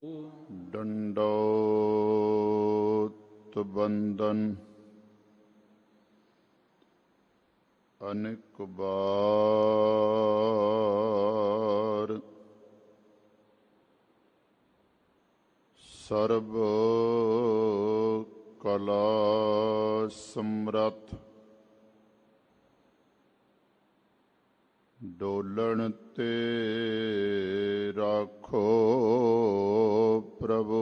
दंडोत बंदन अनेक बार सर्व कला समरथ डोलन ते राखो प्रभु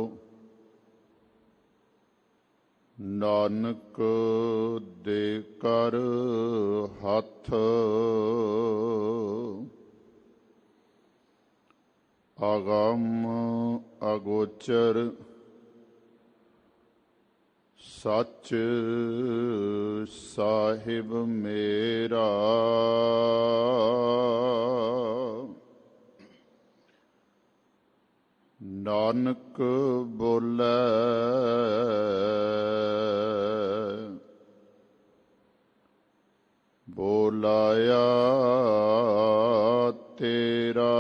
नानक दे कर हथ आगम अगोचर सच साहिब मेरा नानक बोले बोलाया तेरा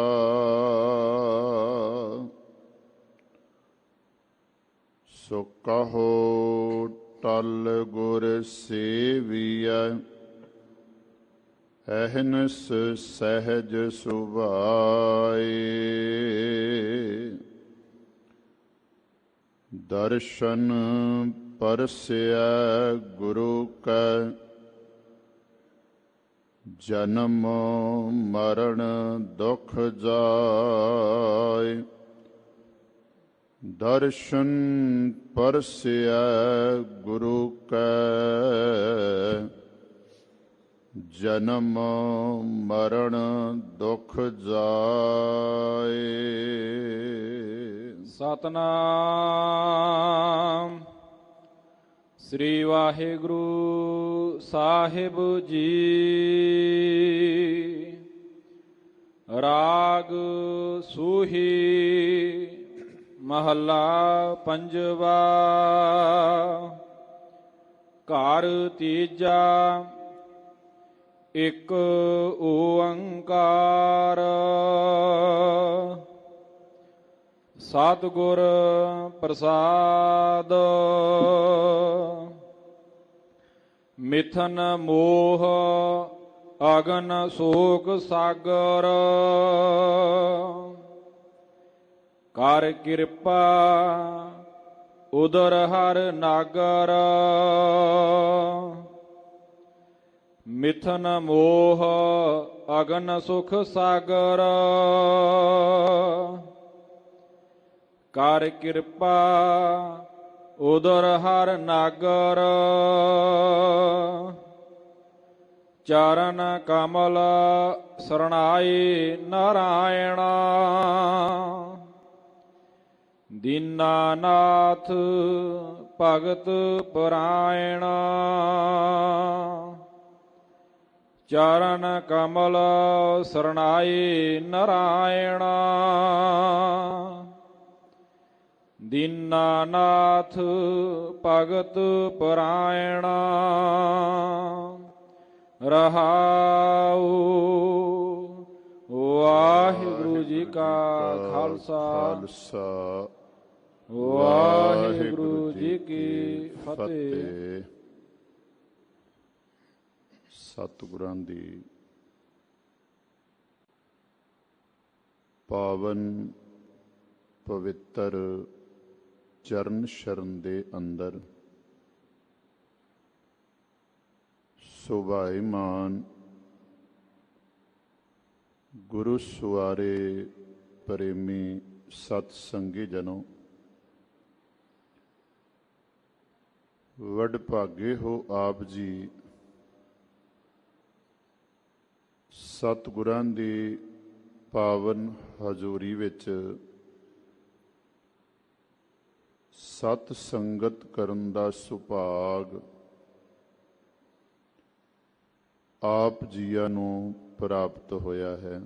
सो कहो टल गुर सेविया अहनस सहज सुभाए दर्शन परस्या गुरु का जन्म मरण दुख जाय दर्शन परस्या गुरु का जन्म मरण दुख जाए। सतनाम श्री वाहिगुरु साहिब जी। राग सूही महला पंजवा। घर तीजा एक ओंकार सतगुर प्रसाद मिथन मोह अगन शोक सागर कर कृपा उदर हर नागर मिथन मोह अगन सुख सागर कर कृपा उदर हर नागर चरण कमल शरणाई नारायण दीनानाथ भगत परायण चरण कमल शरणाई नारायण दीनानाथ भगत परायण रहाऊ। वाहिगुरु जी का खालसा वाहिगुरु जी की फतेह। सतगुरां दी पावन पवित्र चरण शरण दे अंदर सुभाईमान गुरु सुआरे प्रेमी सतसंगी जनों, वडभागे हो आप जी सतगुरां दी पावन हजूरी विच सत संगत करन दा सुभाग आप जिया नूं प्राप्त होया है।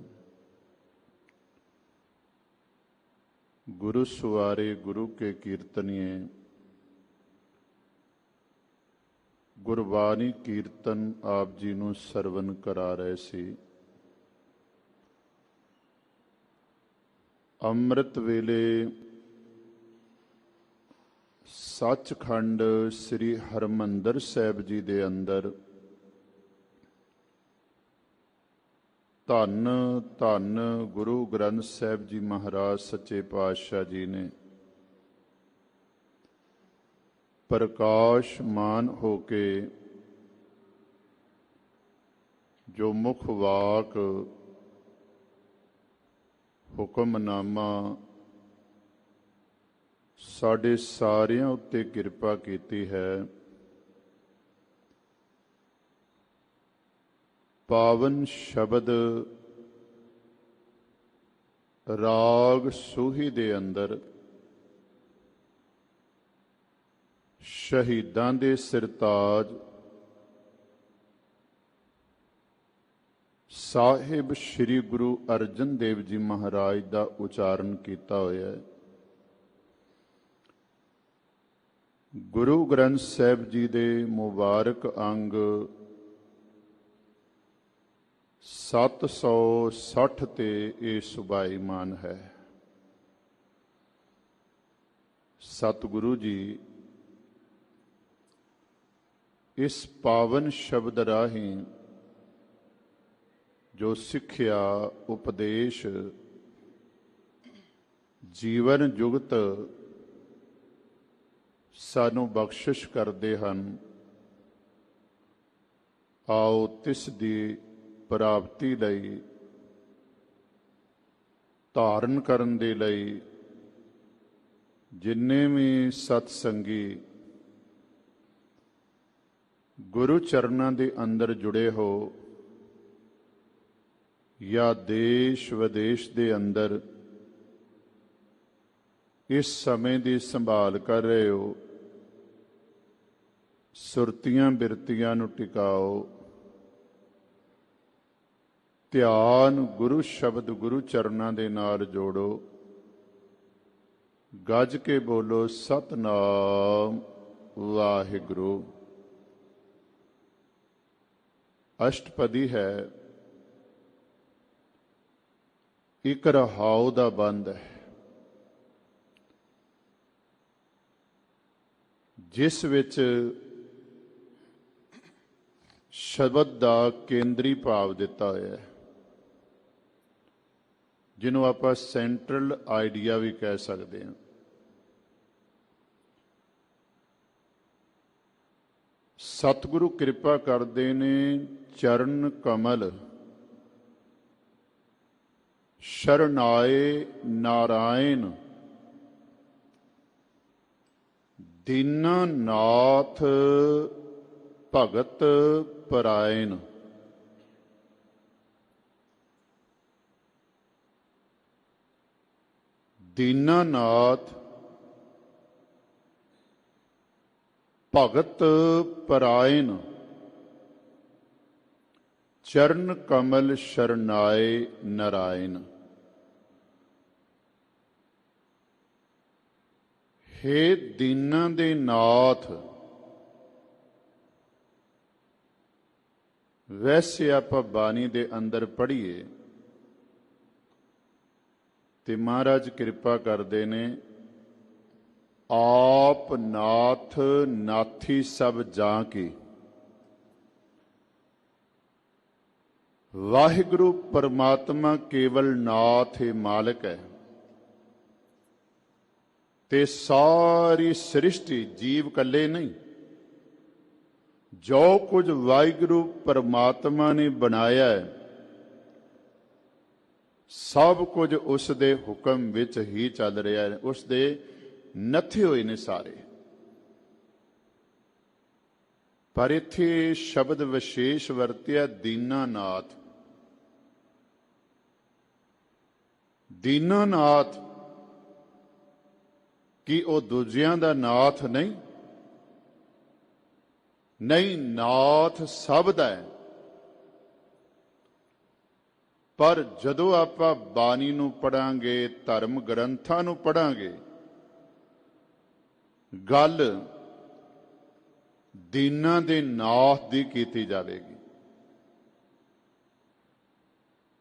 गुरु सुवारे गुरु के कीर्तनिए गुरबाणी कीर्तन आप जी नूं सरवण करा रहे सी। ਅੰਮ੍ਰਿਤ ਵੇਲੇ ਸੱਚਖੰਡ ਸ੍ਰੀ ਹਰਿਮੰਦਰ ਸਾਹਿਬ ਜੀ ਦੇ ਅੰਦਰ ਧੰਨ ਧੰਨ ਗੁਰੂ ਗ੍ਰੰਥ ਸਾਹਿਬ ਜੀ ਮਹਾਰਾਜ ਸੱਚੇ ਪਾਤਸ਼ਾਹ ਜੀ ਨੇ ਪ੍ਰਕਾਸ਼ਮਾਨ ਹੋ ਕੇ ਜੋ ਮੁੱਖ ਵਾਕ ਹੁਕਮਨਾਮਾ ਸਾਡੇ ਸਾਰਿਆਂ ਉੱਤੇ ਕਿਰਪਾ ਕੀਤੀ ਹੈ। ਪਾਵਨ ਸ਼ਬਦ ਰਾਗ ਸੂਹੀ ਦੇ ਅੰਦਰ ਸ਼ਹੀਦਾਂ ਦੇ ਸਿਰਤਾਜ ਸਾਹਿਬ ਸ੍ਰੀ ਗੁਰੂ ਅਰਜਨ ਦੇਵ ਜੀ ਮਹਾਰਾਜ ਦਾ ਉਚਾਰਨ ਕੀਤਾ ਹੋਇਆ ਹੈ। ਗੁਰੂ ਗ੍ਰੰਥ ਸਾਹਿਬ ਜੀ ਦੇ ਮੁਬਾਰਕ ਅੰਗ 760 ਤੇ ਇਹ ਸੁਭਾਈਮਾਨ ਹੈ। ਸਤਿਗੁਰੂ ਜੀ ਇਸ ਪਾਵਨ ਸ਼ਬਦ ਰਾਹੀਂ ਜੋ ਸਿੱਖਿਆ ਉਪਦੇਸ਼ ਜੀਵਨ ਜੁਗਤ ਸਾਨੂੰ ਬਖਸ਼ਿਸ਼ ਕਰਦੇ ਹਨ, ਆਓ ਤਿਸ ਦੀ ਪ੍ਰਾਪਤੀ ਲਈ ਧਾਰਨ ਕਰਨ ਦੇ ਲਈ ਜਿੰਨੇ ਵੀ ਸਤਸੰਗੀ ਗੁਰੂ ਚਰਨਾਂ ਦੇ ਅੰਦਰ ਜੁੜੇ ਹੋ ਜਾਂ ਦੇਸ਼ ਵਿਦੇਸ਼ ਦੇ ਅੰਦਰ ਇਸ ਸਮੇਂ ਦੀ ਸੰਭਾਲ ਕਰ ਰਹੇ ਹੋ, ਸੁਰਤੀਆਂ ਬਿਰਤੀਆਂ ਨੂੰ ਟਿਕਾਓ, ਧਿਆਨ ਗੁਰੂ ਸ਼ਬਦ ਗੁਰੂ ਚਰਨਾਂ ਦੇ ਨਾਲ ਜੋੜੋ, ਗੱਜ ਕੇ ਬੋਲੋ ਸਤਿਨਾਮ ਵਾਹਿਗੁਰੂ। ਅਸ਼ਟਪਦੀ ਹੈ, ਇੱਕ ਰਹਾਉ ਦਾ ਬੰਦ ਹੈ, ਜਿਸ ਵਿੱਚ ਸ਼ਬਦ ਦਾ ਕੇਂਦਰੀ ਭਾਵ ਦਿੱਤਾ ਹੋਇਆ ਹੈ, ਜਿਹਨੂੰ ਆਪਾਂ ਸੈਂਟਰਲ ਆਈਡੀਆ ਵੀ ਕਹਿ ਸਕਦੇ ਹਾਂ। ਸਤਿਗੁਰੂ ਕਿਰਪਾ ਕਰਦੇ ਨੇ, ਚਰਨ ਕਮਲ ਸ਼ਰਨਾਏ ਨਾਰਾਇਣ ਦੀਨਾਨਾਥ ਭਗਤ ਪਰਾਇਣ। ਦੀਨਾਨਾਥ ਭਗਤ ਪਰਾਇਣ ਚਰਨ ਕਮਲ ਸ਼ਰਨਾਏ ਨਾਰਾਇਣ। ਹੇ ਦੀਨਾਂ ਦੇ ਨਾਥ, ਵੈਸੇ ਆਪਾਂ ਬਾਣੀ ਦੇ ਅੰਦਰ ਪੜ੍ਹੀਏ ਤੇ ਮਹਾਰਾਜ ਕਿਰਪਾ ਕਰਦੇ ਨੇ, ਆਪ ਨਾਥ ਨਾਥੀ ਸਭ ਜਾਂ ਕੀ। ਵਾਹਿਗੁਰੂ ਪਰਮਾਤਮਾ ਕੇਵਲ ਨਾਥ ਹੀ ਮਾਲਕ ਹੈ ਤੇ ਸਾਰੀ ਸ੍ਰਿਸ਼ਟੀ ਜੀਵ ਇਕੱਲੇ ਨਹੀਂ, ਜੋ ਕੁਝ ਵਾਹਿਗੁਰੂ ਪਰਮਾਤਮਾ ਨੇ ਬਣਾਇਆ ਹੈ ਸਭ ਕੁਝ ਉਸ ਦੇ ਹੁਕਮ ਵਿੱਚ ਹੀ ਚੱਲ ਰਿਹਾ ਹੈ, ਉਸ ਦੇ ਨੱਥੇ ਹੋਏ ਨੇ ਸਾਰੇ। ਪਰ ਇੱਥੇ ਸ਼ਬਦ ਵਿਸ਼ੇਸ਼ ਵਰਤਿਆ ਦੀਨਾਨਾਥ। ਦੀਨਾਨਾਥ ਕੀ ਉਹ ਦੂਜਿਆਂ ਦਾ ਨਾਥ ਨਹੀਂ? ਨਹੀਂ, ਨਾਥ ਸਭ ਦਾ ਹੈ। ਪਰ ਜਦੋਂ ਆਪਾਂ ਬਾਣੀ ਨੂੰ ਪੜਾਂਗੇ, ਧਰਮ ਗ੍ਰੰਥਾਂ ਨੂੰ ਪੜਾਂਗੇ, ਗੱਲ ਦੀਨਾਂ ਦੇ ਨਾਥ ਦੀ ਕੀਤੀ ਜਾਵੇਗੀ।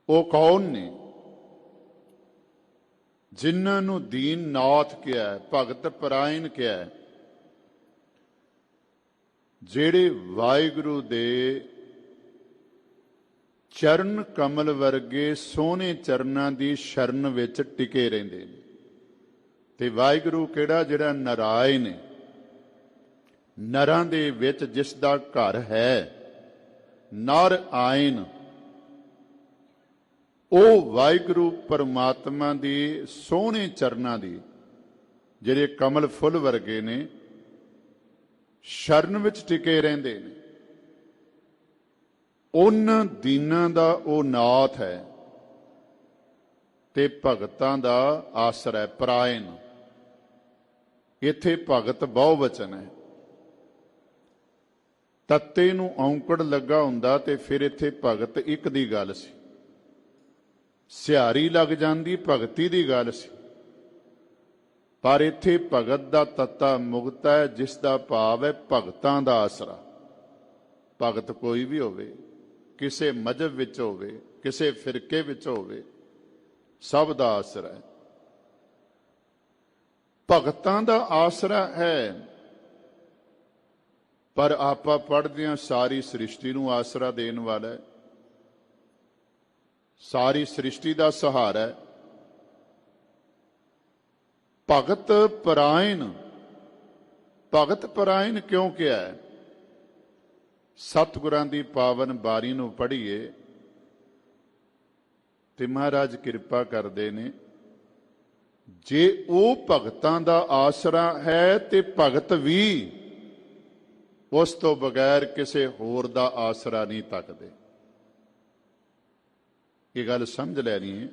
ਉਹ ਕੌਣ ਨੇ ਜਿਨ੍ਹਾਂ ਨੂੰ ਦੀਨ ਨਾਥ ਕਿਹਾ, ਭਗਤ ਪਰਾਇਣ ਕਿਹਾ? ਜਿਹੜੇ ਵਾਹਿਗੁਰੂ ਦੇ ਚਰਨ ਕਮਲ ਵਰਗੇ ਸੋਹਣੇ ਚਰਨਾਂ ਦੀ ਸ਼ਰਨ ਵਿੱਚ ਟਿਕੇ ਰਹਿੰਦੇ ਨੇ। ਤੇ ਵਾਹਿਗੁਰੂ ਕਿਹੜਾ? ਜਿਹੜਾ ਨਾਰਾਇਣ ਹੈ, ਨਰਾਂ ਦੇ ਵਿੱਚ ਜਿਸ ਦਾ ਘਰ ਹੈ, ਨਰ ਆਇਨ, ਉਹ ਵਾਹਿਗੁਰੂ ਪਰਮਾਤਮਾ ਦੀ ਸੋਹਣੇ ਚਰਨਾਂ ਦੀ, ਜਿਹੜੇ ਕਮਲ ਫੁੱਲ ਵਰਗੇ ਨੇ, ਸ਼ਰਨ ਵਿੱਚ ਟਿਕੇ ਰਹਿੰਦੇ ਨੇ। ਉਹਨਾਂ ਦੀਨਾਂ ਦਾ ਉਹ ਨਾਥ ਹੈ ਤੇ ਭਗਤਾਂ ਦਾ ਆਸਰਾ ਹੈ, ਪਰਾਇਣ। ਇੱਥੇ ਭਗਤ ਬਹੁਵਚਨ ਹੈ। ਤੱਤੇ ਨੂੰ ਔਂਕੜ ਲੱਗਾ ਹੁੰਦਾ ਤੇ ਫਿਰ ਇੱਥੇ ਭਗਤ ਇੱਕ ਦੀ ਗੱਲ ਸੀ, ਸਿਹਾਰੀ ਲੱਗ ਜਾਂਦੀ ਭਗਤੀ ਦੀ ਗੱਲ ਸੀ। ਪਰ ਇੱਥੇ ਭਗਤ ਦਾ ਤੱਤਾ ਮੁਕਤ ਹੈ, ਜਿਸ ਦਾ ਭਾਵ ਹੈ ਭਗਤਾਂ ਦਾ ਆਸਰਾ। ਭਗਤ ਕੋਈ ਵੀ ਹੋਵੇ, ਕਿਸੇ ਮਜ਼ਹਬ ਵਿੱਚ ਹੋਵੇ, ਕਿਸੇ ਫਿਰਕੇ ਵਿੱਚ ਹੋਵੇ, ਸਭ ਦਾ ਆਸਰਾ ਹੈ। ਭਗਤਾਂ ਦਾ ਆਸਰਾ ਹੈ। ਪਰ ਆਪਾਂ ਪੜ੍ਹਦੇ ਹਾਂ ਸਾਰੀ ਸ੍ਰਿਸ਼ਟੀ ਨੂੰ ਆਸਰਾ ਦੇਣ ਵਾਲਾ ਹੈ, ਸਾਰੀ ਸ੍ਰਿਸ਼ਟੀ ਦਾ ਸਹਾਰਾ ਹੈ। ਭਗਤ ਪਰਾਇਣ, ਭਗਤ ਪਰਾਇਣ ਕਿਉਂ ਕਿਹਾ ਹੈ? ਸਤਿਗੁਰਾਂ ਦੀ ਪਾਵਨ ਬਾਣੀ ਨੂੰ ਪੜ੍ਹੀਏ ਤੇ ਮਹਾਰਾਜ ਕਿਰਪਾ ਕਰਦੇ ਨੇ, ਜੇ ਉਹ ਭਗਤਾਂ ਦਾ ਆਸਰਾ ਹੈ ਤੇ ਭਗਤ ਵੀ ਉਸ ਤੋਂ ਬਗੈਰ ਕਿਸੇ ਹੋਰ ਦਾ ਆਸਰਾ ਨਹੀਂ ਤੱਕਦੇ। ਇਹ ਗੱਲ ਸਮਝ ਲੈਣੀ ਹੈ।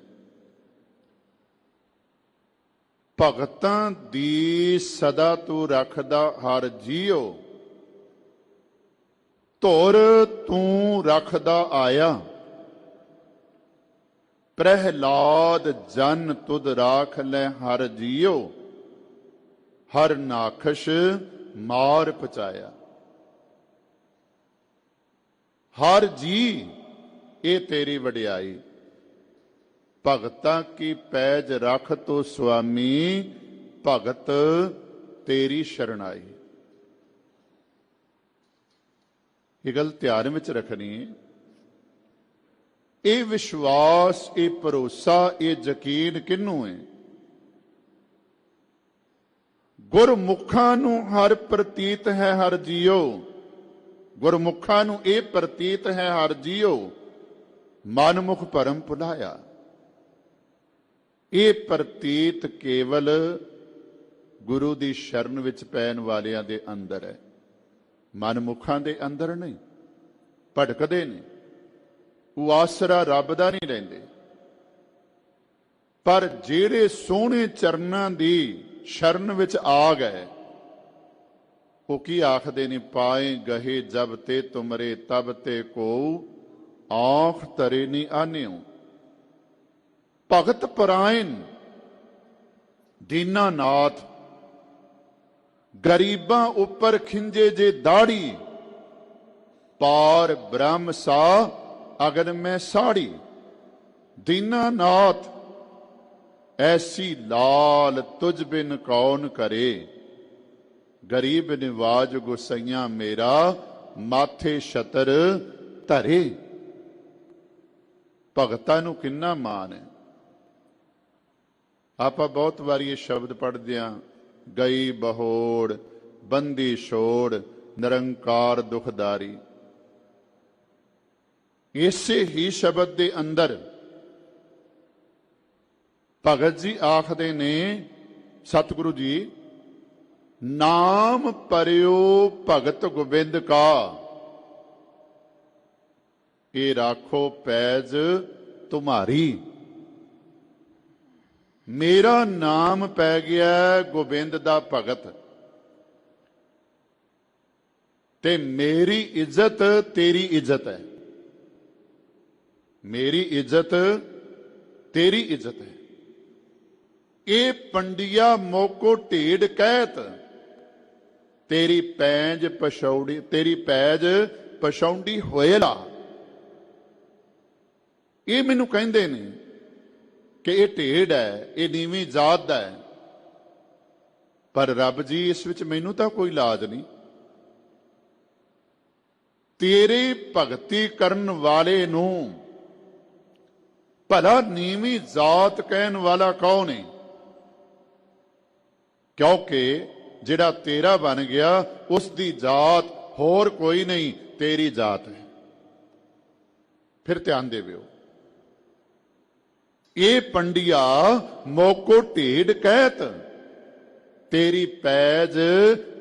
ਭਗਤਾਂ ਦੀ ਸਦਾ ਤੂੰ ਰੱਖਦਾ ਹਰ ਜੀਓ, ਧੁਰ ਤੂੰ ਰੱਖਦਾ ਆਇਆ, ਪ੍ਰਹਿਲਾਦ ਜਨ ਤੁਧ ਰਾਖ ਲੈ ਹਰ ਜੀਓ, ਹਰ ਨਾਖਸ਼ ਮਾਰ ਪਚਾਇਆ। ਹਰ ਜੀ ਇਹ ਤੇਰੀ ਵਡਿਆਈ, ਭਗਤਾਂ ਕੀ ਪੈਜ ਰੱਖ ਤੋ ਸੁਆਮੀ, ਭਗਤ ਤੇਰੀ ਸ਼ਰਣਾਈ। ਇਹ ਗੱਲ ਧਿਆਨ ਵਿੱਚ ਰੱਖਣੀ ਹੈ। ਇਹ ਵਿਸ਼ਵਾਸ, ਇਹ ਭਰੋਸਾ, ਇਹ ਯਕੀਨ ਕਿਹਨੂੰ ਹੈ? ਗੁਰਮੁਖਾਂ ਨੂੰ ਹਰ ਪ੍ਰਤੀਤ ਹੈ ਹਰ ਜੀਓ। ਗੁਰਮੁਖਾਂ ਨੂੰ ਇਹ ਪ੍ਰਤੀਤ ਹੈ ਹਰ ਜੀਓ, ਮਨਮੁਖ ਭਰਮ ਭੁਲਾਇਆ। ਇਹ ਪ੍ਰਤੀਤ ਕੇਵਲ ਗੁਰੂ ਦੀ ਸ਼ਰਨ ਵਿੱਚ ਪੈਣ ਵਾਲਿਆਂ ਦੇ ਅੰਦਰ ਹੈ, ਮਨਮੁਖਾਂ ਦੇ ਅੰਦਰ ਨਹੀਂ। ਭਟਕਦੇ ਨੇ, ਉਹ ਆਸਰਾ ਰੱਬ ਦਾ ਨਹੀਂ ਲੈਂਦੇ। ਪਰ ਜਿਹੜੇ ਸੋਹਣੇ ਚਰਨਾਂ ਦੀ ਸ਼ਰਨ ਵਿੱਚ ਆ ਗਏ, ਉਹ ਕੀ ਆਖਦੇ ਨੇ? ਪਾਏ ਗਹੇ ਜਬ ਤੇ ਤੁਮਰੇ ਤਬ ਤੇ ਕੋ ਆਂਖ ਤਰੇ ਨੀ ਆਨਿਓ। ਭਗਤ ਪਰਾਇਣ, ਦੀਨਾਨਾਥ, ਗਰੀਬਾਂ ਉੱਪਰ ਖਿੰਜੇ ਜੇ ਦਾੜੀ, ਪਾਰ ਬ੍ਰਹਮ ਸਾ ਅਗਨ ਮੈਂ ਸਾੜੀ। ਦੀਨਾਨਾਥ, ਐਸੀ ਲਾਲ ਤੁਝ ਬਿਨ ਕੌਣ ਕਰੇ, ਗਰੀਬ ਨਿਵਾਜ ਗੁਸਈਆਂ ਮੇਰਾ, ਮਾਥੇ ਛਤਰ ਧਰੇ। ਭਗਤਾਂ ਨੂੰ ਕਿੰਨਾ ਮਾਣ ਹੈ। ਆਪਾਂ ਬਹੁਤ ਵਾਰੀ ਇਹ ਸ਼ਬਦ ਪੜ੍ਹਦੇ ਹਾਂ, ਗਈ ਬਹੋੜ ਬੰਦੀ ਛੋੜ ਨਿਰੰਕਾਰ ਦੁਖਦਾਰੀ। ਇਸੇ ਹੀ ਸ਼ਬਦ ਦੇ ਅੰਦਰ ਭਗਤ ਜੀ ਆਖਦੇ ਨੇ, ਸਤਿਗੁਰੂ ਜੀ, ਨਾਮ ਪਰਿਓ ਭਗਤ ਗੋਬਿੰਦ ਕਾ, ਇਹ ਰਾਖੋ ਪੈਜ ਤੁਮਾਰੀ। ਮੇਰਾ ਨਾਮ ਪੈ ਗਿਆ ਗੋਬਿੰਦ ਦਾ ਭਗਤ, ਤੇ ਮੇਰੀ ਇੱਜ਼ਤ ਤੇਰੀ ਇੱਜ਼ਤ ਹੈ। ਮੇਰੀ ਇੱਜ਼ਤ ਤੇਰੀ ਇੱਜ਼ਤ ਹੈ। ਇਹ ਪੰਡਿਆ ਮੋਕੋ ਢੇਡ ਕਹਿਤ, ਤੇਰੀ ਪੈਂਜ ਪਛੌੜੀ, ਤੇਰੀ ਪੈਜ ਪਛੌਂਡੀ ਹੋਏਲਾ। ਇਹ ਮੈਨੂੰ ਕਹਿੰਦੇ ਨੇ ਕਿ ਇਹ ਢੇਡ ਹੈ, ਇਹ ਨੀਵੀਂ ਜਾਤ ਦਾ ਹੈ। ਪਰ ਰੱਬ ਜੀ, ਇਸ ਵਿੱਚ ਮੈਨੂੰ ਤਾਂ ਕੋਈ ਲਾਜ ਨਹੀਂ। ਤੇਰੀ ਭਗਤੀ ਕਰਨ ਵਾਲੇ ਨੂੰ ਭਲਾ ਨੀਵੀਂ ਜਾਤ ਕਹਿਣ ਵਾਲਾ ਕੌਣ ਹੈ? ਕਿਉਂਕਿ ਜਿਹੜਾ ਤੇਰਾ ਬਣ ਗਿਆ ਉਸ ਦੀ ਜਾਤ ਹੋਰ ਕੋਈ ਨਹੀਂ, ਤੇਰੀ ਜਾਤ ਹੈ। ਫਿਰ ਧਿਆਨ ਦੇਵਿਓ, ਇਹ ਪੰਡਿਆ ਮੋਕੋ ਢੇਡ ਕਹਿਤ, ਤੇਰੀ ਪੈਜ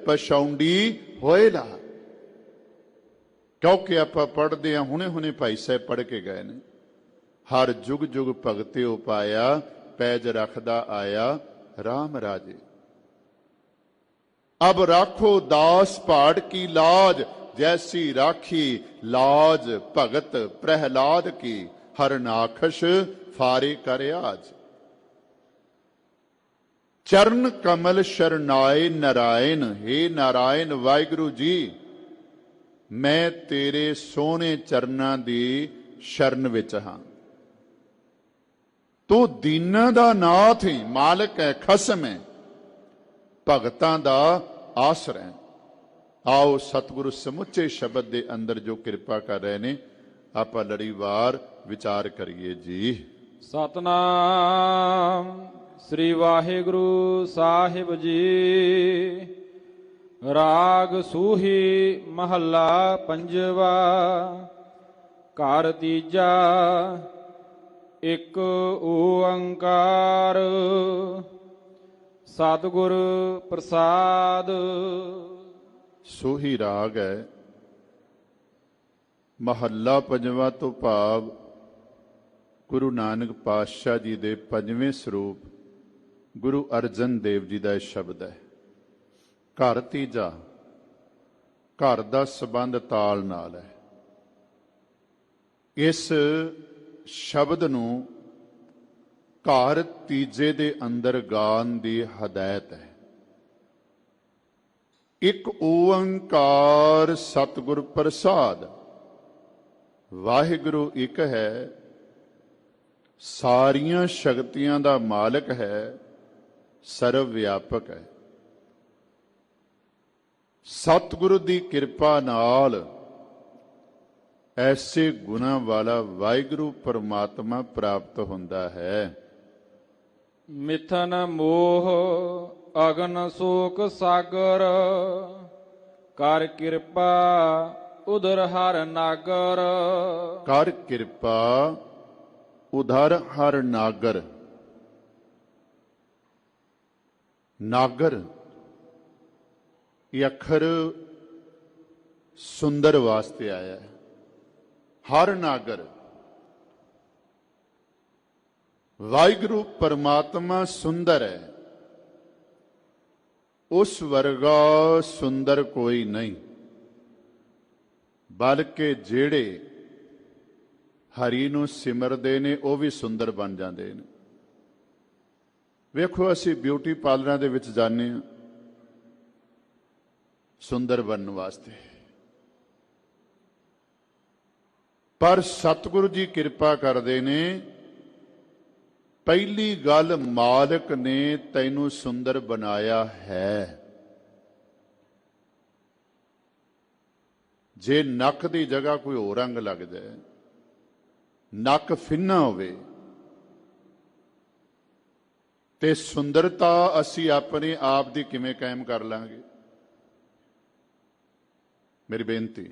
ਪਛੌਂਡੀ ਹੋਏਲਾ। ਕਿਉਂਕਿ ਆਪਾਂ ਪੜ੍ਹਦੇ ਹਾਂ, ਹੁਣੇ ਭਾਈ ਸਾਹਿਬ ਪੜ੍ਹ ਕੇ ਗਏ ਨੇ, ਹਰ ਜੁਗ ਜੁਗ ਭਗਤਿਓ ਪਾਇਆ, ਪੈਜ ਰੱਖਦਾ ਆਇਆ ਰਾਮ ਰਾਜੇ। अब राखो दास पहाड़ की लाज, जैसी राखी लाज भगत प्रहलाद की, हर नाखश फारे कर आज। चरण कमल शरणाए नारायण, हे नारायण वाहिगुरु जी, मैं तेरे सोहने चरनां दी शरण विच हां। तू दीनां दा नाथ है, मालिक है, खसम है, ਭਗਤਾਂ ਦਾ ਆਸਰਾ ਹੈ। ਆਓ ਸਤਿਗੁਰੂ ਸਮੁੱਚੇ ਸ਼ਬਦ ਦੇ ਅੰਦਰ ਜੋ ਕਿਰਪਾ ਕਰ ਰਹੇ ਨੇ, ਆਪਾਂ ਲੜੀਵਾਰ ਵਿਚਾਰ ਕਰੀਏ ਜੀ। ਸਤਨਾਮ ਸ੍ਰੀ ਵਾਹਿਗੁਰੂ ਸਾਹਿਬ ਜੀ। ਰਾਗ ਸੂਹੀ ਮਹੱਲਾ ਪੰਜਵਾ। ਘਰ ਤੀਜਾ। ਇੱਕ ਓੰਕਾਰ ਸਤਿਗੁਰ ਪ੍ਰਸਾਦ। ਸੋਹੀ ਰਾਗ ਹੈ। ਮਹੱਲਾ ਪੰਜਵਾਂ ਤੋਂ ਭਾਵ ਗੁਰੂ ਨਾਨਕ ਪਾਤਸ਼ਾਹ ਜੀ ਦੇ ਪੰਜਵੇਂ ਸਰੂਪ ਗੁਰੂ ਅਰਜਨ ਦੇਵ ਜੀ ਦਾ ਇਹ ਸ਼ਬਦ ਹੈ। ਘਰ ਤੀਜਾ, ਘਰ ਦਾ ਸੰਬੰਧ ਤਾਲ ਨਾਲ ਹੈ। ਇਸ ਸ਼ਬਦ ਨੂੰ ਘਰ ਤੀਜੇ ਦੇ ਅੰਦਰ ਗਾਣ ਦੀ ਹਦਾਇਤ ਹੈ। ਇੱਕ ਓੰਕਾਰ ਸਤਿਗੁਰ ਪ੍ਰਸਾਦ। ਵਾਹਿਗੁਰੂ ਇੱਕ ਹੈ, ਸਾਰੀਆਂ ਸ਼ਕਤੀਆਂ ਦਾ ਮਾਲਕ ਹੈ, ਸਰਵ ਵਿਆਪਕ ਹੈ। ਸਤਿਗੁਰੂ ਦੀ ਕਿਰਪਾ ਨਾਲ ਐਸੇ ਗੁਣਾ ਵਾਲਾ ਵਾਹਿਗੁਰੂ ਪਰਮਾਤਮਾ ਪ੍ਰਾਪਤ ਹੁੰਦਾ ਹੈ। ਮਿਥਨ ਮੋਹ ਅਗਨ ਸੋਕ ਸਾਗਰ, ਕਰ ਕਿਰਪਾ ਉਦਰ ਹਰ ਨਾਗਰ। ਕਰ ਕਿਰਪਾ ਉਧਰ ਹਰ ਨਾਗਰ। ਨਾਗਰ ਇਹ ਅੱਖਰ ਸੁੰਦਰ ਵਾਸਤੇ ਆਇਆ ਹੈ। ਹਰ ਨਾਗਰ, ਵਾਹਿਗੁਰੂ ਪਰਮਾਤਮਾ ਸੁੰਦਰ ਹੈ। ਉਸ ਵਰਗਾ ਸੁੰਦਰ ਕੋਈ ਨਹੀਂ, ਬਲਕਿ ਜਿਹੜੇ ਹਰੀ ਨੂੰ ਸਿਮਰਦੇ ਨੇ ਉਹ ਵੀ ਸੁੰਦਰ ਬਣ ਜਾਂਦੇ ਨੇ। ਵੇਖੋ, ਅਸੀਂ ਬਿਊਟੀ ਪਾਰਲਰਾਂ ਦੇ ਵਿੱਚ ਜਾਂਦੇ ਹਾਂ ਸੁੰਦਰ ਬਣਨ ਵਾਸਤੇ, ਪਰ ਸਤਿਗੁਰੂ ਜੀ ਕਿਰਪਾ ਕਰਦੇ ਨੇ। ਪਹਿਲੀ ਗੱਲ, ਮਾਲਕ ਨੇ ਤੈਨੂੰ ਸੁੰਦਰ ਬਣਾਇਆ ਹੈ। ਜੇ ਨੱਕ ਦੀ ਜਗ੍ਹਾ ਕੋਈ ਹੋਰ ਰੰਗ ਲੱਗ ਜਾਏ, ਨੱਕ ਫਿੰਨਾ ਹੋਵੇ, ਤੇ ਸੁੰਦਰਤਾ ਅਸੀਂ ਆਪਣੇ ਆਪ ਦੀ ਕਿਵੇਂ ਕਾਇਮ ਕਰ ਲਾਂਗੇ? ਮੇਰੀ ਬੇਨਤੀ,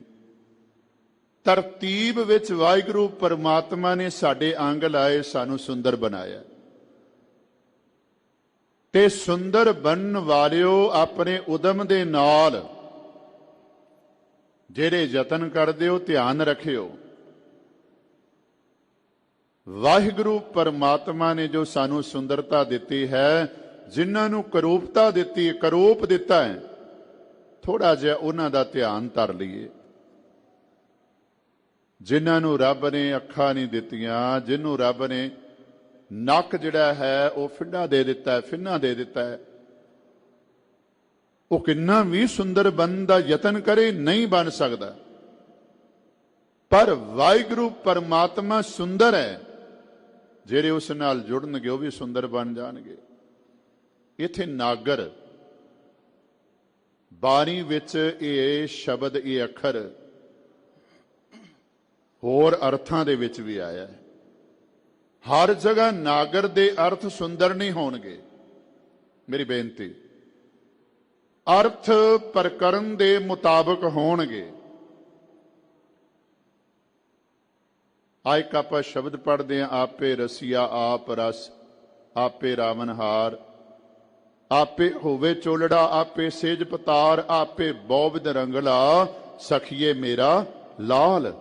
ਤਰਤੀਬ ਵਿੱਚ ਵਾਹਿਗੁਰੂ ਪਰਮਾਤਮਾ ਨੇ ਸਾਡੇ ਅੰਗ ਲਾਏ, ਸਾਨੂੰ ਸੁੰਦਰ ਬਣਾਇਆ। ਤੇ ਸੁੰਦਰ ਬਣਨ ਵਾਲਿਓ, ਆਪਣੇ ਉਦਮ ਦੇ ਨਾਲ ਜਿਹੜੇ ਯਤਨ ਕਰਦੇ ਹੋ, ਧਿਆਨ ਰੱਖਿਓ। ਵਾਹਿਗੁਰੂ ਪਰਮਾਤਮਾ ਨੇ ਜੋ ਸਾਨੂੰ ਸੁੰਦਰਤਾ ਦਿੱਤੀ ਹੈ, ਜਿਨ੍ਹਾਂ ਨੂੰ ਕਰੂਪਤਾ ਦਿੱਤੀ, ਕਰੂਪ ਦਿੱਤਾ ਹੈ, ਥੋੜਾ ਜਿਹਾ ਉਹਨਾਂ ਦਾ ਧਿਆਨ ਧਰ ਲਈਏ। ਜਿਨ੍ਹਾਂ ਨੂੰ ਰੱਬ ਨੇ ਅੱਖਾਂ ਨਹੀਂ ਦਿੱਤੀਆਂ, ਜਿਹਨੂੰ ਰੱਬ ਨੇ ਨੱਕ ਜਿਹੜਾ ਹੈ ਉਹ ਫਿੰਨਾ ਦੇ ਦਿੱਤਾ ਹੈ, ਉਹ ਕਿੰਨਾ ਵੀ ਸੁੰਦਰ ਬਣਨ ਦਾ ਯਤਨ ਕਰੇ, ਨਹੀਂ ਬਣ ਸਕਦਾ। ਪਰ ਵਾਹਿਗੁਰੂ ਪਰਮਾਤਮਾ ਸੁੰਦਰ ਹੈ, ਜਿਹੜੇ ਉਸ ਨਾਲ ਜੁੜਨਗੇ ਉਹ ਵੀ ਸੁੰਦਰ ਬਣ ਜਾਣਗੇ। ਇੱਥੇ ਨਾਗਰ, ਬਾਣੀ ਵਿੱਚ ਇਹ ਸ਼ਬਦ, ਇਹ ਅੱਖਰ ਹੋਰ ਅਰਥਾਂ ਦੇ ਵਿੱਚ ਵੀ ਆਇਆ ਹੈ। ਹਰ ਜਗ੍ਹਾ ਨਾਗਰ ਦੇ ਅਰਥ ਸੁੰਦਰ ਨਹੀਂ ਹੋਣਗੇ। ਮੇਰੀ ਬੇਨਤੀ, ਅਰਥ ਪ੍ਰਕਰਨ ਦੇ ਮੁਤਾਬਕ ਹੋਣਗੇ। ਆਇ ਇੱਕ ਆਪਾਂ ਸ਼ਬਦ ਪੜ੍ਹਦੇ ਹਾਂ, ਆਪੇ ਰਸੀਆ ਆਪ ਰਸ, ਆਪੇ ਰਾਵਨਹਾਰ, ਆਪੇ ਹੋਵੇ ਚੋਲੜਾ, ਆਪੇ ਸੇਜ ਪਤਾਰ, ਆਪੇ ਬੋਵਿਦ ਰੰਗਲਾ, ਸਖੀਏ ਮੇਰਾ ਲਾਲ।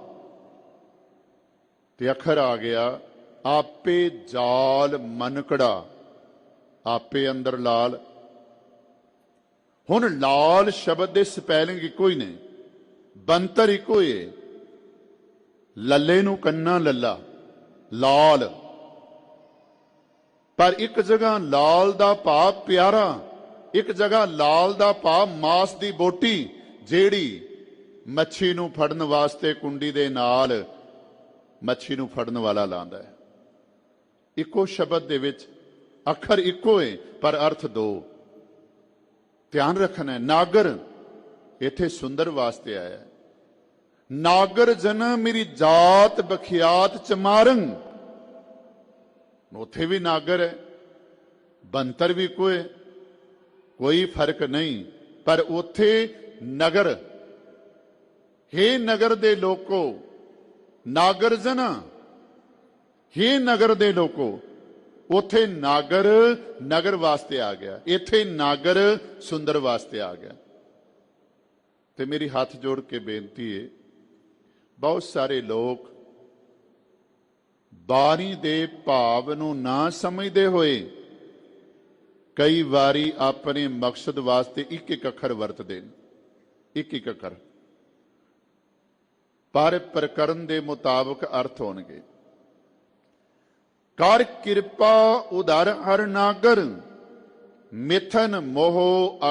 ਤੇ ਅੱਖਰ ਆ ਗਿਆ ਆਪੇ ਜਾਲ ਮਨਕੜਾ, ਆਪੇ ਅੰਦਰ ਲਾਲ। ਹੁਣ ਲਾਲ ਸ਼ਬਦ ਦੇ ਸਪੈਲਿੰਗ ਇੱਕੋ ਹੀ ਨੇ, ਬੰਤਰ ਇੱਕੋ ਹੀ ਹੈ। ਲੱਲੇ ਨੂੰ ਕੰਨਾ ਲੱਲਾ, ਲਾਲ। ਪਰ ਇੱਕ ਜਗ੍ਹਾ ਲਾਲ ਦਾ ਭਾਵ ਪਿਆਰਾ, ਇੱਕ ਜਗ੍ਹਾ ਲਾਲ ਦਾ ਭਾਵ ਮਾਸ ਦੀ ਬੋਟੀ, ਜਿਹੜੀ ਮੱਛੀ ਨੂੰ ਫੜਨ ਵਾਸਤੇ ਕੁੰਡੀ ਦੇ ਨਾਲ ਮੱਛੀ ਨੂੰ ਫੜਨ ਵਾਲਾ ਲਾਉਂਦਾ ਹੈ। ਇੱਕੋ ਸ਼ਬਦ ਦੇ ਵਿੱਚ ਅੱਖਰ ਇੱਕੋ ਹੈ ਪਰ ਅਰਥ ਦੋ। ਧਿਆਨ ਰੱਖਣਾ ਹੈ, ਨਾਗਰ ਇੱਥੇ ਸੁੰਦਰ ਵਾਸਤੇ ਆਇਆ। ਨਾਗਰ ਜਨ ਮੇਰੀ ਜਾਤ ਬਖਿਆਤ ਚਮਾਰੰ, ਉੱਥੇ ਵੀ ਨਾਗਰ ਹੈ, ਬੰਤਰ ਵੀ ਕੋਈ ਫਰਕ ਨਹੀਂ। ਪਰ ਉੱਥੇ ਨਗਰ, ਹੇ ਨਗਰ ਦੇ ਲੋਕੋ, ਨਾਗਰ ਜਨ, ਹੇ ਨਗਰ ਦੇ ਲੋਕੋ। ਉੱਥੇ ਨਾਗਰ ਨਗਰ ਵਾਸਤੇ ਆ ਗਿਆ, ਇੱਥੇ ਨਾਗਰ ਸੁੰਦਰ ਵਾਸਤੇ ਆ ਗਿਆ। ਤੇ ਮੇਰੀ ਹੱਥ ਜੋੜ ਕੇ ਬੇਨਤੀ ਹੈ, ਬਹੁਤ ਸਾਰੇ ਲੋਕ ਬਾਣੀ ਦੇ ਭਾਵ ਨੂੰ ਨਾ ਸਮਝਦੇ ਹੋਏ ਕਈ ਵਾਰੀ ਆਪਣੇ ਮਕਸਦ ਵਾਸਤੇ ਇੱਕ ਇੱਕ ਅੱਖਰ ਵਰਤਦੇ ਨੇ, ਇੱਕ ਇੱਕ ਅੱਖਰ, ਪਰ ਪ੍ਰਕਰਨ ਦੇ ਮੁਤਾਬਕ ਅਰਥ ਹੋਣਗੇ। ਕਰ ਕਿਰਪਾ ਉਧਰ ਹਰ ਨਾਗਰ, ਮਿਥਨ ਮੋਹ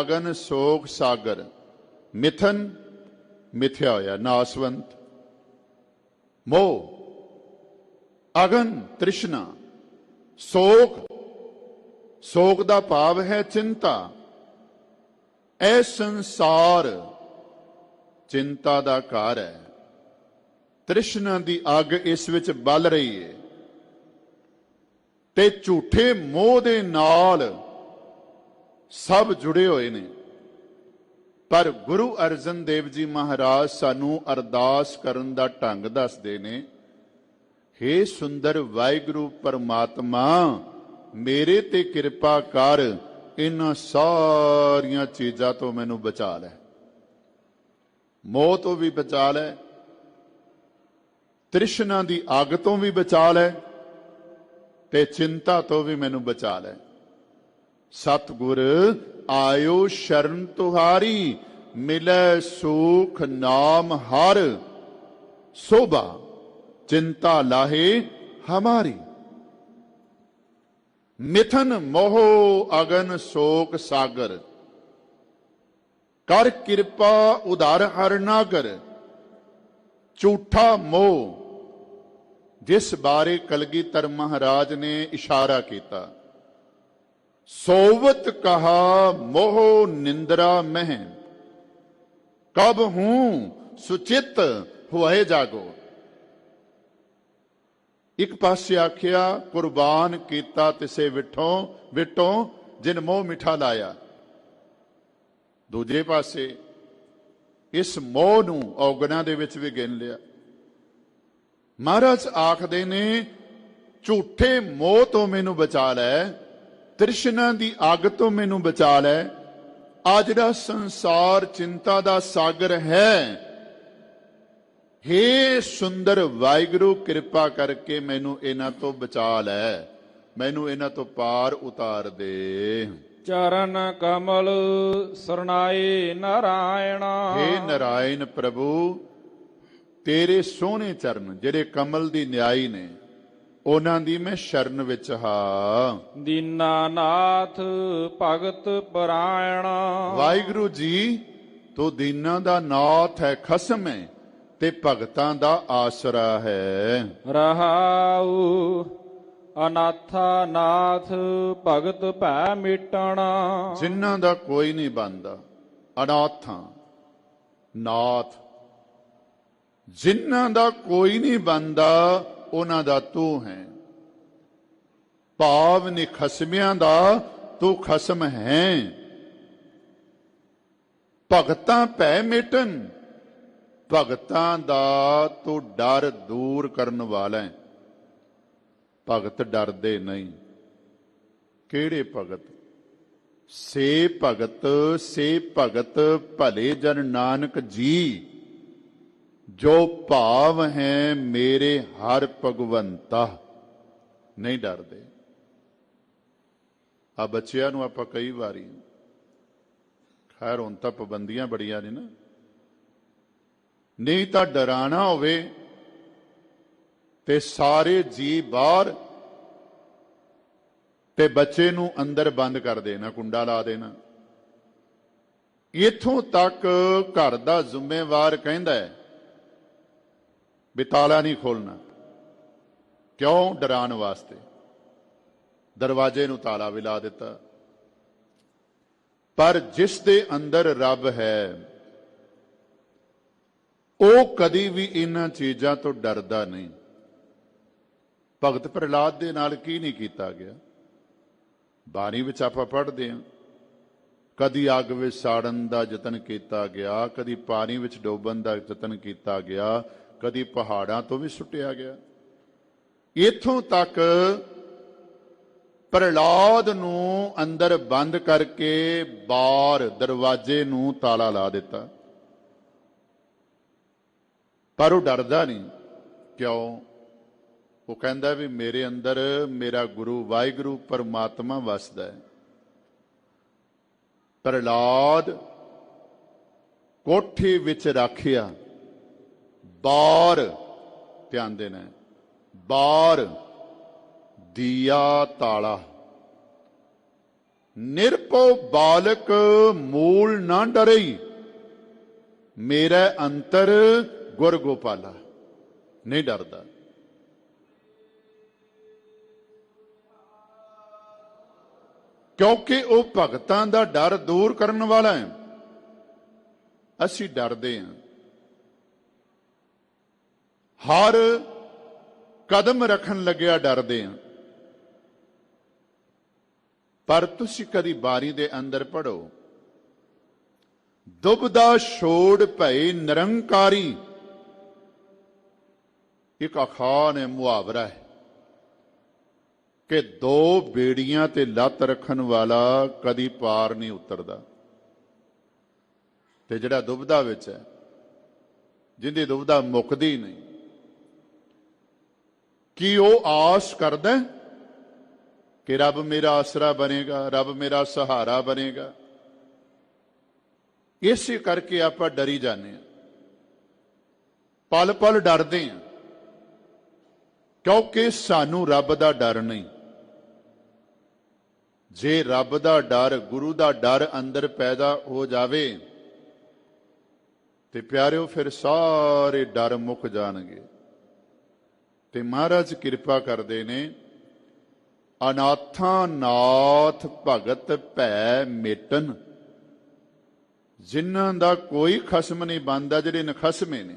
ਅਗਨ ਸੋਖ ਸਾਗਰ। ਮਿਥਨ ਮਿਥਿਆ ਹੋਇਆ, ਨਾਸਵੰਤ, ਮੋਹ ਅਗਨ ਤ੍ਰਿਸ਼ਨਾ, ਸੋਗ ਦਾ ਭਾਵ ਹੈ ਚਿੰਤਾ। ਇਹ ਸੰਸਾਰ ਚਿੰਤਾ ਦਾ ਘਰ ਹੈ। ਤ੍ਰਿਸ਼ਨਾ ਦੀ ਅੱਗ ਇਸ ਵਿੱਚ ਬਲ ਰਹੀ ਹੈ ਤੇ ਝੂਠੇ ਮੋਹ ਦੇ ਨਾਲ ਸਭ ਜੁੜੇ ਹੋਏ ਨੇ। ਪਰ ਗੁਰੂ ਅਰਜਨ ਦੇਵ ਜੀ ਮਹਾਰਾਜ ਸਾਨੂੰ ਅਰਦਾਸ ਕਰਨ ਦਾ ਢੰਗ ਦੱਸਦੇ ਨੇ, ਹੇ ਸੁੰਦਰ ਵਾਹਿਗੁਰੂ ਪਰਮਾਤਮਾ, ਮੇਰੇ ਤੇ ਕਿਰਪਾ ਕਰ, ਇਹਨਾਂ ਸਾਰੀਆਂ ਚੀਜ਼ਾਂ ਤੋਂ ਮੈਨੂੰ ਬਚਾ ਲੈ। ਮੋਹ ਤੋਂ ਵੀ ਬਚਾ ਲੈ, ਤ੍ਰਿਸ਼ਨਾ ਦੀ ਅੱਗ ਤੋਂ ਵੀ ਬਚਾ ਲੈ, ਤੇ ਚਿੰਤਾ ਤੋਂ ਵੀ ਮੈਨੂੰ ਬਚਾ ਲੈ। ਸਤਿਗੁਰ ਆਇਓ ਸ਼ਰਨ ਤੁਹਾਰੀ, ਮਿਲੈ ਸੂਖ ਨਾਮ ਹਰ, ਸੋਭਾ ਚਿੰਤਾ ਲਾਹੇ ਹਮਾਰੀ। ਮਿਥਨ ਮੋਹ ਅਗਨ ਸੋਕ ਸਾਗਰ, ਕਰ ਕਿਰਪਾ ਉਧਾਰ ਹਰ ਨਾਗਰ। ਝੂਠਾ ਮੋਹ, ਜਿਸ ਬਾਰੇ ਕਲਗੀਧਰ ਮਹਾਰਾਜ ਨੇ ਇਸ਼ਾਰਾ ਕੀਤਾ, ਸੋਵਤ ਕਹਾ ਮੋਹ ਨਿੰਦਰਾ ਮਹਿ, ਕਬ ਹੂੰ ਸੁਚਿਤ ਹੋਏ ਜਾਗੋ। ਇੱਕ ਪਾਸੇ ਆਖਿਆ ਕੁਰਬਾਨ ਕੀਤਾ ਤਿਸੇ ਵਿਟੋਂ ਜਿਨ ਮੋਹ ਮਿਠਾ ਲਾਇਆ। ਦੂਜੇ ਪਾਸੇ ਇਸ ਮੋਹ ਨੂੰ ਔਗਣਾਂ ਦੇ ਵਿੱਚ ਵੀ ਗਿਣ ਲਿਆ। ਮਹਾਰਾਜ ਆਖਦੇ ਨੇ ਝੂਠੇ ਮੋਹ ਤੋਂ ਮੈਨੂੰ ਬਚਾ ਲੈ, ਤ੍ਰਿਸ਼ਨਾ ਦੀ ਅੱਗ ਤੋਂ ਮੈਨੂੰ ਬਚਾ ਲੈ। ਆ ਜਿਹੜਾ ਸੰਸਾਰ ਚਿੰਤਾ ਦਾ ਸਾਗਰ ਹੈ, ਹੇ ਸੁੰਦਰ ਵਾਹਿਗੁਰੂ ਕਿਰਪਾ ਕਰਕੇ ਮੈਨੂੰ ਇਹਨਾਂ ਤੋਂ ਬਚਾ ਲੈ, ਮੈਨੂੰ ਇਹਨਾਂ ਤੋਂ ਪਾਰ ਉਤਾਰ ਦੇ। ਚਰਨ ਕਮਲ ਸਰਨਾਏ ਨਾਰਾਇਣ। ਹੇ ਨਾਰਾਇਣ ਪ੍ਰਭੂ, ਤੇਰੇ ਸੋਹਣੇ ਚਰਨ ਜਿਹੜੇ ਕਮਲ ਦੀ ਨਿਆਈ ਨੇ, ਉਹਨਾਂ ਦੀ ਮੈਂ ਸ਼ਰਨ ਵਿੱਚ ਹਾਂ। ਦੀਨਾਨਾਥ ਭਗਤ ਪਰਾਇਣ। ਵਾਹਿਗੁਰੂ ਜੀ, ਤੂੰ ਦੀਨਾਂ ਦਾ ਨਾਥ ਹੈ, ਖਸਮ ਹੈ, ਤੇ ਭਗਤਾਂ ਦਾ ਆਸਰਾ ਹੈ। ਰਹਾਉ ਅਨਾਥਾ ਨਾਥ ਭਗਤ ਭੈ ਮਿਟਣਾ। ਜਿਨ੍ਹਾਂ ਦਾ ਕੋਈ ਨਹੀਂ ਬਣਦਾ, ਅਨਾਥਾਂ ਨਾਥ, ਜਿਨ੍ਹਾਂ ਦਾ ਕੋਈ ਨਹੀਂ ਬਣਦਾ ਉਹਨਾਂ ਦਾ ਤੂੰ ਹੈ। ਭਾਵ ਨਿਖਸਮਿਆਂ ਦਾ ਤੂੰ ਖਸਮ ਹੈ। ਭਗਤਾਂ ਭੈ ਮਿਟਨ, ਭਗਤਾਂ ਦਾ ਤੂੰ ਡਰ ਦੂਰ ਕਰਨ ਵਾਲਾ ਹੈ। ਭਗਤ ਡਰਦੇ ਨਹੀਂ। ਕਿਹੜੇ ਭਗਤ? ਸੇ ਭਗਤ ਭਲੇ ਜਨ ਨਾਨਕ ਜੀ, ਜੋ ਭਾਵ ਹੈ ਮੇਰੇ ਹਰ ਭਗਵੰਤਾ। ਨਹੀਂ ਡਰਦੇ। ਆ ਬੱਚਿਆਂ ਨੂੰ ਆਪਾਂ ਕਈ ਵਾਰੀ, ਖੈਰ ਹੁਣ ਤਾਂ ਪਾਬੰਦੀਆਂ ਬੜੀਆਂ ਨੇ ਨਾ, ਨਹੀਂ ਤਾਂ ਡਰਾਣਾ ਹੋਵੇ ਤੇ ਸਾਰੇ ਜੀ ਬਾਹਰ ਤੇ ਬੱਚੇ ਨੂੰ ਅੰਦਰ ਬੰਦ ਕਰ ਦੇਣਾ, ਕੁੰਡਾ ਲਾ ਦੇਣਾ। ਇੱਥੋਂ ਤੱਕ ਘਰ ਦਾ ਜ਼ਿੰਮੇਵਾਰ ਕਹਿੰਦਾ ਹੈ ਵੀ ਤਾਲਾ ਨਹੀਂ ਖੋਲਣਾ। ਕਿਉਂ? ਡਰਾਉਣ ਵਾਸਤੇ। ਦਰਵਾਜ਼ੇ ਨੂੰ ਤਾਲਾ ਵੀ ਲਾ ਦਿੱਤਾ। ਪਰ ਜਿਸ ਦੇ ਅੰਦਰ ਰੱਬ ਹੈ ਉਹ ਕਦੀ ਵੀ ਇਹਨਾਂ ਚੀਜ਼ਾਂ ਤੋਂ ਡਰਦਾ ਨਹੀਂ। ਭਗਤ ਪ੍ਰਹਲਾਦ ਦੇ ਨਾਲ ਕੀ ਨਹੀਂ ਕੀਤਾ ਗਿਆ? ਬਾਣੀ ਵਿੱਚ ਆਪਾਂ ਪੜ੍ਹਦੇ ਹਾਂ, ਕਦੀ ਅੱਗ ਵਿੱਚ ਸਾੜਨ ਦਾ ਯਤਨ ਕੀਤਾ ਗਿਆ, ਕਦੀ ਪਾਣੀ ਵਿੱਚ ਡੋਬਣ ਦਾ ਯਤਨ ਕੀਤਾ ਗਿਆ, ਕਦੀ ਪਹਾੜਾਂ ਤੋਂ ਵੀ ਸੁੱਟਿਆ ਗਿਆ। ਇੱਥੋਂ ਤੱਕ ਪ੍ਰਹਲਾਦ ਨੂੰ ਅੰਦਰ ਬੰਦ ਕਰਕੇ ਬਾਹਰ ਦਰਵਾਜ਼ੇ ਨੂੰ ਤਾਲਾ ਲਾ ਦਿੱਤਾ। ਪਰ ਉਹ ਡਰਦਾ ਨਹੀਂ। ਕਿਉਂ? ਉਹ ਕਹਿੰਦਾ ਵੀ ਮੇਰੇ ਅੰਦਰ ਮੇਰਾ ਗੁਰੂ ਵਾਹਿਗੁਰੂ ਪਰਮਾਤਮਾ ਵਸਦਾ ਹੈ। ਪ੍ਰਹਲਾਦ ਕੋਠੀ ਵਿੱਚ ਰੱਖਿਆ, ਬਾਹਰ ਧਿਆਨ ਦੇਣਾ, ਬਾਹਰ ਦੀਆ ਤਾਲਾ। ਨਿਰਭਉ ਬਾਲਕ ਮੂਲ ਨਾ ਡਰਈ, ਮੇਰਾ ਅੰਤਰ ਗੁਰ ਗੋਪਾਲਾ। ਨਹੀਂ ਡਰਦਾ। ਕਿਉਂਕਿ ਉਹ ਭਗਤਾਂ ਦਾ ਡਰ ਦੂਰ ਕਰਨ ਵਾਲਾ ਹੈ। ਅਸੀਂ ਡਰਦੇ ਹਾਂ। ਹਰ ਕਦਮ ਰੱਖਣ ਲੱਗਿਆ ਡਰਦੇ ਹਾਂ। ਪਰ ਤੁਸੀਂ ਕਦੀ ਬਾਰੀ ਦੇ ਅੰਦਰ ਪੜੋ, ਦੁਬਦਾ ਛੋੜ ਭਏ ਨਿਰੰਕਾਰੀ। ਇੱਕ ਅਖਾਣ ਹੈ, ਮੁਹਾਵਰਾ ਹੈ ਕਿ ਦੋ ਬੇੜੀਆਂ ਤੇ ਲੱਤ ਰੱਖਣ ਵਾਲਾ ਕਦੀ ਪਾਰ ਨਹੀਂ ਉਤਰਦਾ। ਤੇ ਜਿਹੜਾ ਦੁਬਦਾ ਵਿੱਚ ਹੈ, ਜਿੰਦੀ ਦੁਬਦਾ ਮੁੱਕਦੀ ਨਹੀਂ, ਕੀ ਉਹ ਆਸ ਕਰਦਾ ਕਿ ਰੱਬ ਮੇਰਾ ਆਸਰਾ ਬਣੇਗਾ, ਰੱਬ ਮੇਰਾ ਸਹਾਰਾ ਬਣੇਗਾ? ਇਸੇ ਕਰਕੇ ਆਪਾਂ ਡਰੀ ਜਾਂਦੇ ਹਾਂ, ਪਲ ਪਲ ਡਰਦੇ ਹਾਂ, ਕਿਉਂਕਿ ਸਾਨੂੰ ਰੱਬ ਦਾ ਡਰ ਨਹੀਂ। ਜੇ ਰੱਬ ਦਾ ਡਰ, ਗੁਰੂ ਦਾ ਡਰ ਅੰਦਰ ਪੈਦਾ ਹੋ ਜਾਵੇ ਤੇ ਪਿਆਰਿਓ ਫਿਰ ਸਾਰੇ ਡਰ ਮੁੱਕ ਜਾਣਗੇ। ਤੇ ਮਹਾਰਾਜ ਕਿਰਪਾ ਕਰਦੇ ਨੇ, ਅਨਾਥਾਂ ਨਾਥ ਭਗਤ ਭੈ ਮੇਟਨ। ਜਿਨ੍ਹਾਂ ਦਾ ਕੋਈ ਖਸਮ ਨਹੀਂ ਬਣਦਾ, ਜਿਹੜੇ ਨਖਸਮੇ ਨੇ,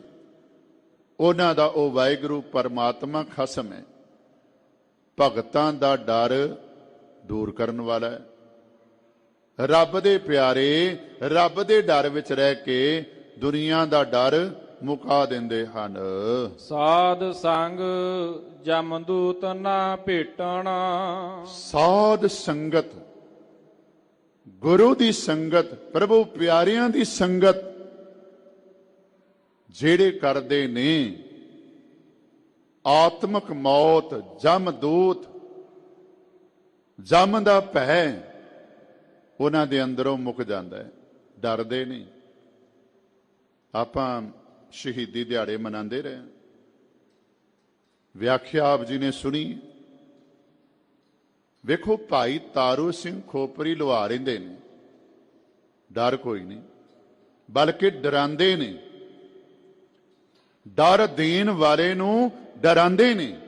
ਉਹਨਾਂ ਦਾ ਉਹ ਵਾਹਿਗੁਰੂ ਪਰਮਾਤਮਾ ਖਸਮ ਹੈ। ਭਗਤਾਂ ਦਾ ਡਰ ਦੂਰ ਕਰਨ ਵਾਲਾ ਹੈ। ਰੱਬ ਦੇ ਪਿਆਰੇ ਰੱਬ ਦੇ ਡਰ ਵਿੱਚ ਰਹਿ ਕੇ ਦੁਨੀਆ ਦਾ ਡਰ ਮੁਕਾ ਦਿੰਦੇ ਹਨ। ਸਾਧ ਸੰਗ ਜਮਦੂਤ ਨਾ ਭੇਟਣਾ। ਸਾਧ ਸੰਗਤ, ਗੁਰੂ ਦੀ ਸੰਗਤ, ਪ੍ਰਭੂ ਪਿਆਰਿਆਂ ਦੀ ਸੰਗਤ ਜਿਹੜੇ ਕਰਦੇ ਨੇ, ਆਤਮਕ ਮੌਤ, ਜਮਦੂਤ, ਜਮ ਦਾ ਭੈ ਉਹਨਾਂ ਦੇ ਅੰਦਰੋਂ ਮੁੱਕ ਜਾਂਦਾ ਹੈ। ਡਰਦੇ ਨਹੀਂ। ਆਪਾਂ ਸ਼ਹੀਦੀ ਦਿਹਾੜੇ ਮਨਾਉਂਦੇ ਰਹੇ, ਵਿਆਖਿਆ ਆਪ ਜੀ ਨੇ ਸੁਣੀ। ਵੇਖੋ ਭਾਈ ਤਾਰੂ ਸਿੰਘ ਖੋਪਰੀ ਲੁਹਾ ਰਹਿੰਦੇ ਨੇ, ਡਰ ਕੋਈ ਨਹੀਂ, ਬਲਕਿ ਡਰਾਉਂਦੇ ਨੇ। ਡਰ ਦੇਣ ਵਾਲੇ ਨੂੰ ਡਰਾਉਂਦੇ ਨੇ,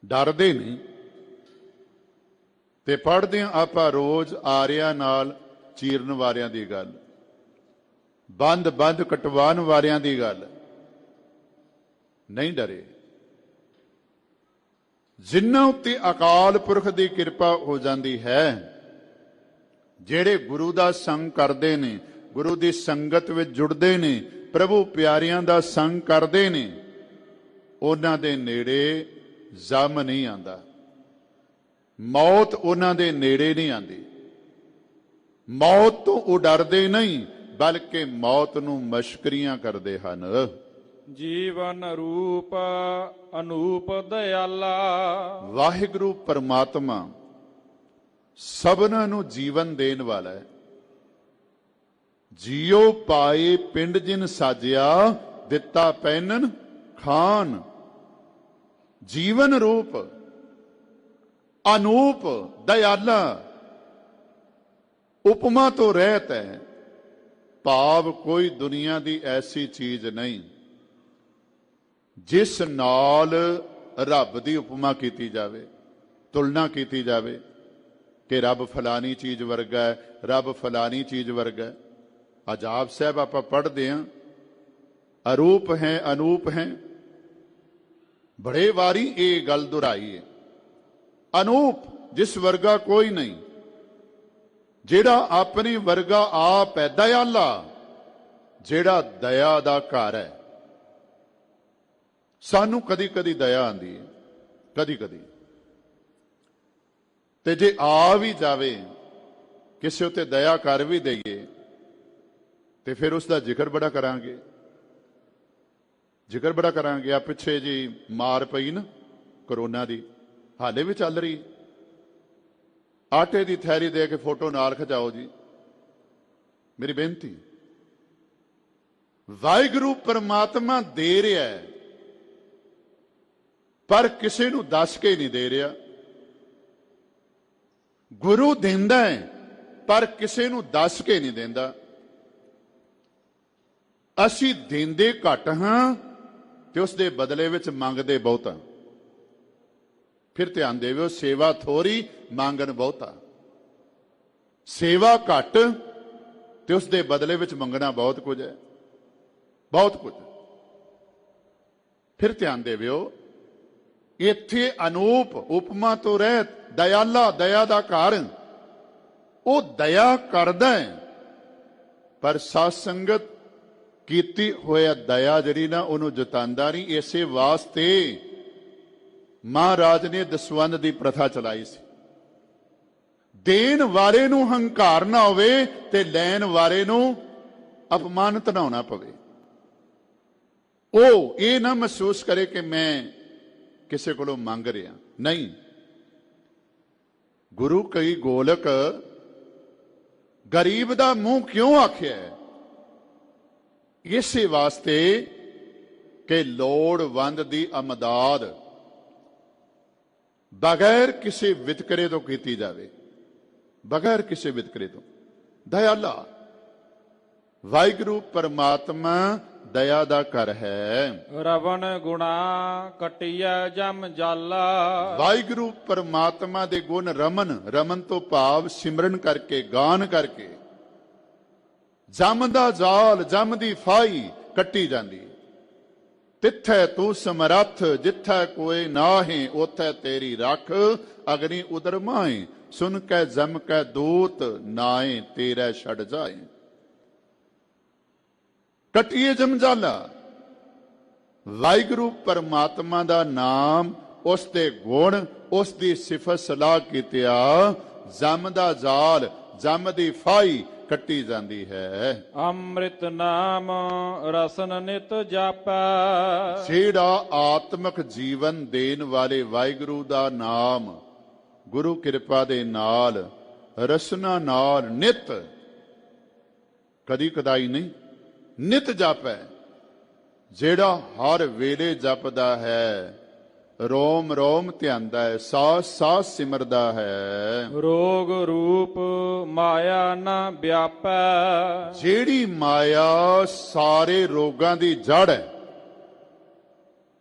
ਡਰਦੇ ਨਹੀਂ। ਤੇ ਪੜ੍ਹਦੇ ਹਾਂ ਆਪਾਂ ਰੋਜ਼ ਆਰਿਆਂ ਨਾਲ ਚੀਰਨ ਵਾਰਿਆਂ ਦੀ ਗੱਲ। ਬੰਦ ਬੰਦ ਕਟਵਾਉਣ ਵਾਲਿਆਂ ਦੀ ਗੱਲ ਨਹੀਂ ਡਰੇ। ਜਿਨ੍ਹਾਂ ਉੱਤੇ ਅਕਾਲ ਪੁਰਖ ਦੀ ਕਿਰਪਾ ਹੋ ਜਾਂਦੀ ਹੈ, ਜਿਹੜੇ ਗੁਰੂ ਦਾ ਸੰਗ ਕਰਦੇ ਨੇ, ਗੁਰੂ ਦੀ ਸੰਗਤ ਵਿੱਚ ਜੁੜਦੇ ਨੇ, ਪ੍ਰਭੂ ਪਿਆਰਿਆਂ ਦਾ ਸੰਗ ਕਰਦੇ ਨੇ, ਉਹਨਾਂ ਦੇ ਨੇੜੇ ਜ਼ਮ ਨਹੀਂ ਆਉਂਦਾ, ਮੌਤ ਉਹਨਾਂ ਦੇ ਨੇੜੇ ਨਹੀਂ ਆਉਂਦੀ। ਮੌਤ ਤੋਂ ਉਹ ਡਰਦੇ ਨਹੀਂ, ਬਲਕਿ ਮੌਤ ਨੂੰ ਮਸ਼ਕਰੀਆਂ ਕਰਦੇ ਹਨ। ਜੀਵਨ ਰੂਪ ਅਨੂਪ ਦਇਆਲਾ। ਵਾਹਿਗੁਰੂ ਪਰਮਾਤਮਾ ਸਭਨਾਂ ਨੂੰ ਜੀਵਨ ਦੇਣ ਵਾਲਾ ਹੈ। ਜੀਉ ਪਾਏ ਪਿੰਡ ਜਿਨ ਸਾਜਿਆ, ਦਿੱਤਾ ਪੈਨਨ ਖਾਨ। ਜੀਵਨ ਰੂਪ ਅਨੂਪ ਦਇਆਲਾ, ਉਪਮਾ ਤੋਂ ਰਹਿਤ ਹੈ। ਭਾਵ ਕੋਈ ਦੁਨੀਆ ਦੀ ਐਸੀ ਚੀਜ਼ ਨਹੀਂ ਜਿਸ ਨਾਲ ਰੱਬ ਦੀ ਉਪਮਾ ਕੀਤੀ ਜਾਵੇ, ਤੁਲਨਾ ਕੀਤੀ ਜਾਵੇ ਕਿ ਰੱਬ ਫਲਾਨੀ ਚੀਜ਼ ਵਰਗਾ ਹੈ, ਰੱਬ ਫਲਾਨੀ ਚੀਜ਼ ਵਰਗਾ ਹੈ। ਅਜਾਪ ਸਾਹਿਬ ਆਪਾਂ ਪੜ੍ਹਦੇ ਹਾਂ, ਅਰੂਪ ਹੈ ਅਨੂਪ ਹੈ। ਬੜੇ ਵਾਰੀ ਇਹ ਗੱਲ ਦੁਹਰਾਈ ਹੈ। ਅਨੂਪ, ਜਿਸ ਵਰਗਾ ਕੋਈ ਨਹੀਂ, ਜਿਹੜਾ ਆਪਣੇ ਵਰਗਾ ਆਪ ਹੈ, ਦਇਆਲਾ, ਜਿਹੜਾ ਦਇਆ ਦਾ ਘਰ ਹੈ। ਸਾਨੂੰ ਕਦੀ ਕਦੀ ਦਇਆ ਆਉਂਦੀ ਹੈ, ਕਦੀ ਕਦੀ, ਤੇ ਜੇ ਆ ਵੀ ਜਾਵੇ, ਕਿਸੇ ਉੱਤੇ ਦਇਆ ਕਰ ਵੀ ਦਈਏ, ਤੇ ਫਿਰ ਉਸ ਦਾ ਜ਼ਿਕਰ ਬੜਾ ਕਰਾਂਗੇ, ਜ਼ਿਕਰ ਬੜਾ ਕਰਾਂਗੇ। ਆ ਪਿੱਛੇ ਜੀ ਮਾਰ ਪਈ ਨਾ ਕਰੋਨਾ ਦੀ, ਹਾਲੇ ਵੀ ਚੱਲ ਰਹੀ। ਆਟੇ ਦੀ ਥੈਲੀ ਦੇ ਕੇ ਫੋਟੋ ਨਾਲ ਖਿਚਾਓ ਜੀ। ਮੇਰੀ ਬੇਨਤੀ, ਵਾਹਿਗੁਰੂ ਪਰਮਾਤਮਾ ਦੇ ਰਿਹਾ ਹੈ, ਪਰ ਕਿਸੇ ਨੂੰ ਦੱਸ ਕੇ ਨਹੀਂ ਦੇ ਰਿਹਾ। ਗੁਰੂ ਦਿੰਦਾ ਹੈ, ਪਰ ਕਿਸੇ ਨੂੰ ਦੱਸ ਕੇ ਨਹੀਂ ਦਿੰਦਾ। ਅਸੀਂ ਦਿੰਦੇ ਘੱਟ ਹਾਂ ਤੇ ਉਸ ਦੇ ਬਦਲੇ ਵਿੱਚ ਮੰਗਦੇ ਬਹੁਤਾ। ਫਿਰ ਧਿਆਨ ਦੇਵੋ, ਸੇਵਾ ਥੋੜੀ, ਮੰਗਣ ਬਹੁਤਾ। ਸੇਵਾ ਘੱਟ ਤੇ ਉਸ ਦੇ ਬਦਲੇ ਵਿੱਚ ਮੰਗਣਾ ਬਹੁਤ ਕੁਝ ਹੈ, ਬਹੁਤ ਕੁਝ। ਫਿਰ ਧਿਆਨ ਦੇਵੋ, ਇੱਥੇ ਅਨੂਪ, ਉਪਮਾ ਤੋਂ ਰਹਿਤ, ਦਇਆਲਾ, ਦਇਆ ਦਾ ਘਰ। ਉਹ ਦਇਆ ਕਰਦਾ ਹੈ, ਪਰ ਸਾਧ ਸੰਗਤ ਕੀਤੀ ਹੋਇਆ ਦਇਆ ਜਿਹੜੀ ਨਾ, ਉਹਨੂੰ ਜਤਾਂਦਾ ਨਹੀਂ। ਇਸੇ ਵਾਸਤੇ ਮਹਾਰਾਜ ਨੇ ਦਸਵੰਧ ਦੀ ਪ੍ਰਥਾ ਚਲਾਈ ਸੀ। ਦੇਣ ਵਾਲੇ ਨੂੰ ਹੰਕਾਰ ਨਾ ਹੋਵੇ ਤੇ ਲੈਣ ਵਾਲੇ ਨੂੰ ਅਪਮਾਨਿਤ ਨਾ ਹੋਣਾ ਪਵੇ। ਉਹ ਇਹ ਨਾ ਮਹਿਸੂਸ ਕਰੇ ਕਿ ਮੈਂ ਕਿਸੇ ਕੋਲੋਂ ਮੰਗ ਰਿਹਾ। ਨਹੀਂ, ਗੁਰੂ ਕਈ ਗੋਲਕ ਗਰੀਬ ਦਾ ਮੂੰਹ ਕਿਉਂ ਆਖਿਆ ਹੈ? ਇਸੇ ਵਾਸਤੇ ਕਿ ਲੋੜਵੰਦ ਦੀ ਅਮਦਾਦ ਬਗੈਰ ਕਿਸੇ ਵਿਤਕਰੇ ਤੋਂ ਕੀਤੀ ਜਾਵੇ, ਬਗੈਰ ਕਿਸੇ ਵਿਤਕਰੇ ਤੋਂ। ਦਇਆਲਾ ਵਾਹਿਗੁਰੂ ਪਰਮਾਤਮਾ ਦਇਆ ਦਾ ਘਰ ਹੈ। ਰਵਣ ਗੁਣਾ ਕਟਿਆ ਜਮ ਜਾਲਾ। ਵਾਹਿਗੁਰੂ ਪਰਮਾਤਮਾ ਦੇ ਗੁਣ ਰਮਨ, ਰਮਨ ਤੋਂ ਭਾਵ ਸਿਮਰਨ ਕਰਕੇ, ਗਾਨ ਕਰਕੇ ਜਮ ਦਾ ਜਾਲ, ਜਮ ਦੀ ਫਾਈ ਕੱਟੀ ਜਾਂਦੀ। ਤਿੱਥੈ ਤੂੰ ਸਮਰੱਥ, ਜਿੱਥੈ ਕੋਏ ਨਾਹੀਂ, ਉਥੈ ਤੇਰੀ ਰੱਖ, ਅਗਨੀ ਉਦਰ ਮਾਏ, ਸੁਨ ਕੈ ਜਮ ਕੈ ਦੂਤ, ਨਾਏ ਤੇਰੇ ਛੱਡ ਜਾਏ। ਕਟੀਏ ਜਮਜਾਲਾ। ਵਾਹਿਗੁਰੂ ਪਰਮਾਤਮਾ ਦਾ ਨਾਮ, ਉਸ ਦੇ ਗੁਣ, ਉਸ ਦੀ ਸਿਫਤ ਸਲਾਹ ਕੀਤਿਆ ਜਮ ਦਾ ਜਾਲ, ਜਮ ਦੀ ਫਾਈ ਕੱਟੀ ਜਾਂਦੀ ਹੈ। ਅੰਮ੍ਰਿਤ ਨਾਮ ਰਸਨ ਨਿਤ ਜਾਪੈ। ਜਿਹੜਾ ਆਤਮਿਕ ਜੀਵਨ ਦੇਣ ਵਾਲੇ ਵਾਹਿਗੁਰੂ ਦਾ ਨਾਮ ਗੁਰੂ ਕਿਰਪਾ ਦੇ ਨਾਲ, ਰਸਨਾ ਨਾਲ, ਨਿਤ, ਕਦੀ ਕਦਾਈ ਨਹੀਂ, ਨਿਤ ਜਾਪੈ। ਜਿਹੜਾ ਹਰ ਵੇਲੇ ਜਪਦਾ ਹੈ, ਰੋਮ ਰੋਮ ਧਿਆਂਦਾ ਹੈ, ਸਾਸ ਸਾਸ ਸਿਮਰਦਾ ਹੈ। ਰੋਗ ਰੂਪ ਮਾਇਆ ਨਾ ਵਿਆਪੈ। ਜਿਹੜੀ ਮਾਇਆ ਸਾਰੇ ਰੋਗਾਂ ਦੀ ਜੜ ਹੈ,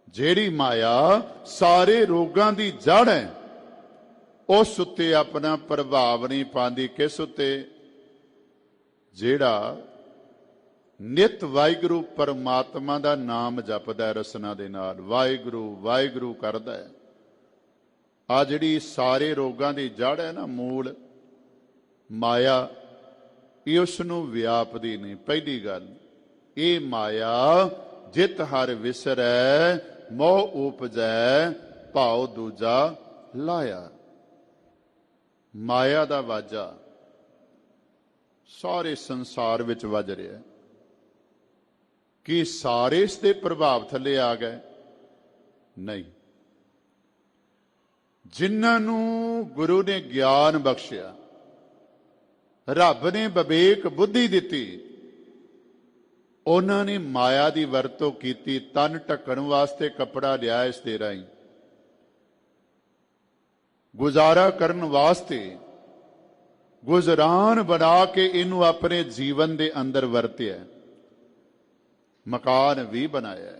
ਜਿਹੜੀ ਮਾਇਆ ਸਾਰੇ ਰੋਗਾਂ ਦੀ ਜੜ ਹੈ, ਉਸ ਉੱਤੇ ਆਪਣਾ ਪ੍ਰਭਾਵ ਨਹੀਂ ਪਾਉਂਦੀ। ਕਿਸ ਉੱਤੇ? ਜਿਹੜਾ ਨਿਤ ਵਾਹਿਗੁਰੂ ਪਰਮਾਤਮਾ ਦਾ ਨਾਮ ਜਪਦਾ ਹੈ, ਰਸਨਾ ਦੇ ਨਾਲ ਵਾਹਿਗੁਰੂ ਵਾਹਿਗੁਰੂ ਕਰਦਾ ਹੈ। ਆ ਜਿਹੜੀ ਸਾਰੇ ਰੋਗਾਂ ਦੀ ਜੜ ਹੈ ਨਾ, ਮੂਲ ਮਾਇਆ, ਇਹ ਉਸ ਨੂੰ ਵਿਆਪਦੀ ਨਹੀਂ। ਪਹਿਲੀ ਗੱਲ, ਇਹ ਮਾਇਆ ਜਿਤ ਹਰ ਵਿਸਰੈ, ਮੋਹ ਉਪਜੈ ਭਾਉ ਦੂਜਾ ਲਾਇਆ। ਮਾਇਆ ਦਾ ਵਾਜਾ ਸਾਰੇ ਸੰਸਾਰ ਵਿੱਚ ਵੱਜ ਰਿਹਾ। ਕੀ ਸਾਰੇ ਇਸ ਦੇ ਪ੍ਰਭਾਵ ਥੱਲੇ ਆ ਗਏ? ਨਹੀਂ। ਜਿਨ੍ਹਾਂ ਨੂੰ ਗੁਰੂ ਨੇ ਗਿਆਨ ਬਖਸ਼ਿਆ, ਰੱਬ ਨੇ ਵਿਵੇਕ ਬੁੱਧੀ ਦਿੱਤੀ, ਉਹਨਾਂ ਨੇ ਮਾਇਆ ਦੀ ਵਰਤੋਂ ਕੀਤੀ। ਤਨ ਢੱਕਣ ਵਾਸਤੇ ਕੱਪੜਾ ਲਿਆ, ਇਸ ਦੇ ਰਾਹੀਂ ਗੁਜ਼ਾਰਾ ਕਰਨ ਵਾਸਤੇ ਗੁਜ਼ਰਾਨ ਬਣਾ ਕੇ ਇਹਨੂੰ ਆਪਣੇ ਜੀਵਨ ਦੇ ਅੰਦਰ ਵਰਤਿਆ। ਮਕਾਨ ਵੀ ਬਣਾਇਆ,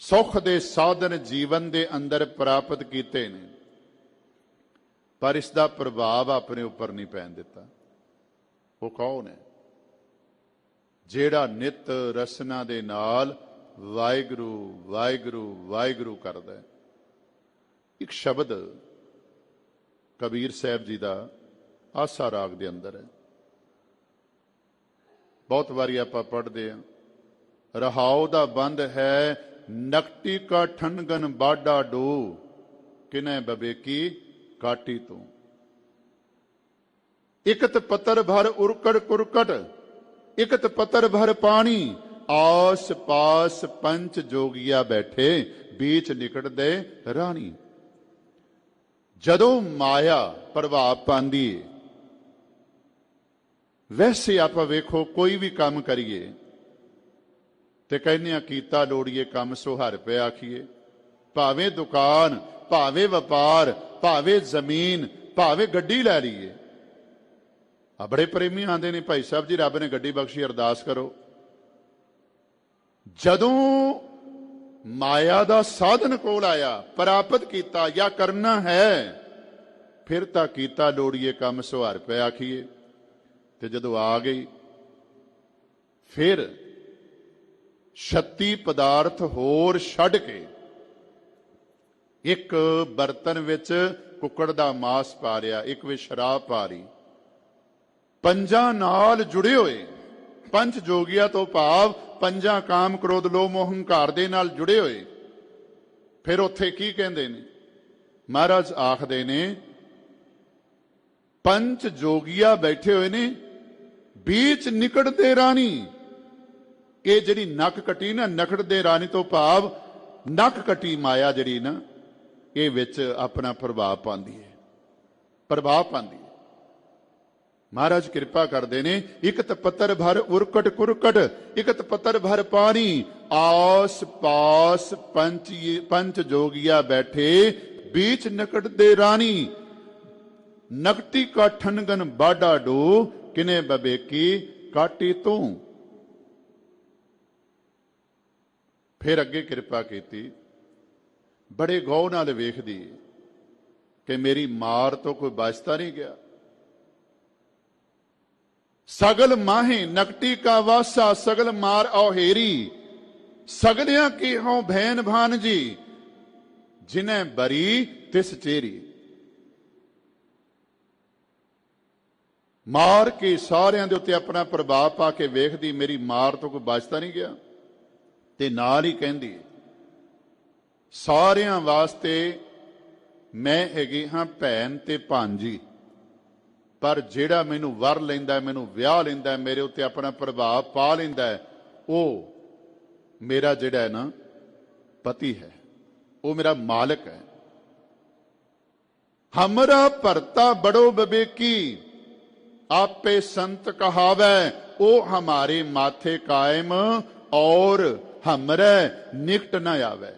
ਸੁੱਖ ਦੇ ਸਾਧਨ ਜੀਵਨ ਦੇ ਅੰਦਰ ਪ੍ਰਾਪਤ ਕੀਤੇ ਨੇ, ਪਰ ਇਸ ਦਾ ਪ੍ਰਭਾਵ ਆਪਣੇ ਉੱਪਰ ਨਹੀਂ ਪੈਣ ਦਿੱਤਾ। ਉਹ ਕੌਣ ਹੈ? ਜਿਹੜਾ ਨਿਤ ਰਸਨਾ ਦੇ ਨਾਲ ਵਾਹਿਗੁਰੂ ਵਾਹਿਗੁਰੂ ਵਾਹਿਗੁਰੂ ਕਰਦਾ ਹੈ। ਇੱਕ ਸ਼ਬਦ ਕਬੀਰ ਸਾਹਿਬ ਜੀ ਦਾ ਆਸਾ ਰਾਗ ਦੇ ਅੰਦਰ ਹੈ, ਬਹੁਤ ਵਾਰੀ ਆਪਾਂ ਪੜ੍ਹਦੇ ਹਾਂ। ਰਹਾਉ ਦਾ ਬੰਦ ਹੈ, ਨਕਟੀ ਕਾ ਠਨਗਨ ਬਾਡਾ ਡੋ, ਕਿਨੈ ਬਬੇਕੀ ਕਾਟੀ ਤੂੰ। ਇਕਤ ਪੱਤਰ ਭਰ ਉਰਕੜ ਕੁਰਕਟ, ਇਕਤ ਪੱਤਰ ਭਰ ਪਾਣੀ, ਆਸ ਪਾਸ ਪੰਚ ਜੋਗੀਆ ਬੈਠੇ, बीच निकटदे रानी। जदों माया प्रभाव पांदी है, वैसे आप वेखो कोई भी काम करिए ते कहने कीता लोड़िए काम सुहार पे आखिए, भावे दुकान, भावे व्यापार, भावे जमीन, भावे गड्डी लै लीए। बड़े प्रेमी आंदे ने भाई साहब जी रब ने गड्डी बख्शी अरदास करो। जदों माया दा साधन कोल आया, प्राप्त किया या करना है, फिर तां कीता लोड़िए काम सुहार पे आखिए। ते जदों आ गई फिर 36 पदार्थ होर छड्ड के एक बर्तन विच कुकड़ दा मांस पा लिया, एक विच शराब पा ली। पंजां नाल जुड़े हुए पंच जोगिया तो भाव पंजां काम क्रोध लोभ मोह हंकार दे नाल जुड़े हुए। फिर उत्थे की कहंदे ने महाराज, आखदे ने पंच जोगिया बैठे हुए ने, बीच निकटदे रानी। ये जिहड़ी नक कटी ना, नकड़दे रानी तो भाव नक कटी माया जिहड़ी ना, ये विच अपना प्रभाव पांदी है, प्रभाव पांदी है। महाराज कृपा करते ने, इकत पत्थर भर उरकट कुरकट, इकत पत्थर भर पानी, आस पास पंच जोगिया बैठे, बीच नकट दे रानी। नकटी का ठनगन बाडा डो, किने बबेकी काटी तू। फिर अगे कृपा की, बड़े गौ नाल वेखदी कि मेरी मार तो कोई बचता नहीं गया। सगल माहे नकटी का वासा, सगल मार औहेरी, सगलियां की हों भैन भान जी, जिन्हें बरी तिस चेरी। मार के सारियां दे उत्ते अपना प्रभाव पा के वेखदी, मेरी मार तो कोई बचता नहीं गया। ते नाल ही कहंदी, सारियां वास्ते मैं हैगी हां भैन ते भांजी, पर जेड़ा मैनू वर लैंदा, मैनू विआह लैंदा, मेरे उत्ते अपना प्रभाव पा लैंदा, वो मेरा जेड़ा है ना पति है, वो मेरा मालिक है। हमरा भरता बड़ो विवेकी, आपे संत कहावै, ओ हमारे माथे कायम, और हमरे निकट न आवे।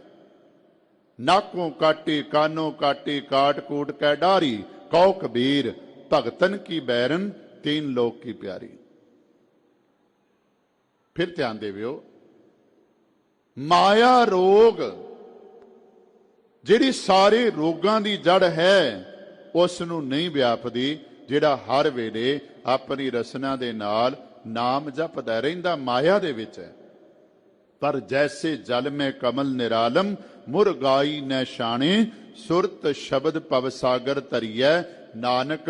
नाकों काटी कानों काटी, काट कूट कै डारी, कौ कबीर भगतन की बैरन, तीन लोक की प्यारी। फिर ध्यान देवियो, माया रोग जिहड़ी सारे रोगां दी जड़ है, उस नूं नहीं व्यापदी, जिहड़ा हर वेले अपनी रसना दे नाल ਨਾਮ ਜਪਦਾ ਰਹਿੰਦਾ ਮਾਇਆ ਦੇ ਵਿੱਚ ਹੈ। ਪਰ ਜੈਸੇ ਜਲ ਮੈਂ ਕਮਲ ਨਿਰਾਲਮ ਮੁਰਗਾਈ ਨੈ ਸ਼ਾਣੇ ਸੁਰਤ ਸ਼ਬਦ ਪਵ ਸਾਗਰ ਤਰੀਐ ਨਾਨਕ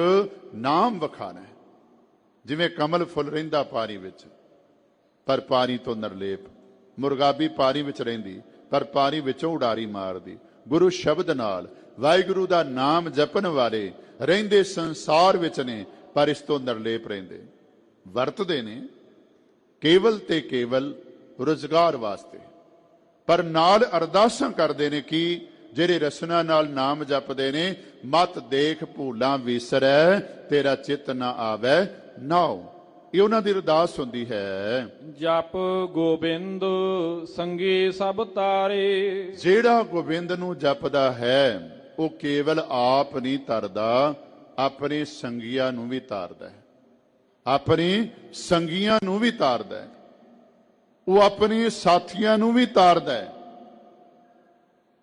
ਨਾਮ ਵਖਾਣਾ। ਜਿਵੇਂ ਕਮਲ ਫੁੱਲ ਰਹਿੰਦਾ ਪਾਣੀ ਵਿੱਚ ਪਰ ਪਾਣੀ ਤੋਂ ਨਿਰਲੇਪ, ਮੁਰਗਾਬੀ ਪਾਣੀ ਵਿੱਚ ਰਹਿੰਦੀ ਪਰ ਪਾਣੀ ਵਿੱਚੋਂ ਉਡਾਰੀ ਮਾਰਦੀ। ਗੁਰੂ ਸ਼ਬਦ ਨਾਲ ਵਾਹਿਗੁਰੂ ਦਾ ਨਾਮ ਜਪਣ ਵਾਲੇ ਰਹਿੰਦੇ ਸੰਸਾਰ ਵਿੱਚ ਨੇ ਪਰ ਇਸ ਤੋਂ ਨਿਰਲੇਪ ਰਹਿੰਦੇ। ਵਰਤਦੇ ਨੇ ਕੇਵਲ ਤੇ ਕੇਵਲ ਰੁਜ਼ਗਾਰ ਵਾਸਤੇ, ਪਰ ਨਾਲ ਅਰਦਾਸਾਂ ਕਰਦੇ ਨੇ ਕਿ ਜਿਹੜੇ ਰਸਨਾ ਨਾਲ ਨਾਮ ਜਪਦੇ ਨੇ, ਮਤ ਦੇਖ ਭੂਲਾਂ ਵਿਸਰੈ ਤੇਰਾ ਚਿੱਤ ਨਾ ਆਵੈ ਨਾਉ। ਇਹ ਉਹਨਾਂ ਦੀ ਅਰਦਾਸ ਹੁੰਦੀ ਹੈ। ਜਪ ਗੋਬਿੰਦ ਸੰਗੀ ਸਭ ਤਾਰੇ। ਜਿਹੜਾ ਗੋਬਿੰਦ ਨੂੰ ਜਪਦਾ ਹੈ ਉਹ ਕੇਵਲ ਆਪ ਨਹੀਂ ਤਰਦਾ, ਆਪਣੇ ਸੰਗੀਆਂ ਨੂੰ ਵੀ ਤਾਰਦਾ ਹੈ। ਆਪਣੀ ਸੰਗੀਆਂ ਨੂੰ ਵੀ ਤਾਰਦਾ ਹੈ, ਉਹ ਆਪਣੇ ਸਾਥੀਆਂ ਨੂੰ ਵੀ ਤਾਰਦਾ ਹੈ,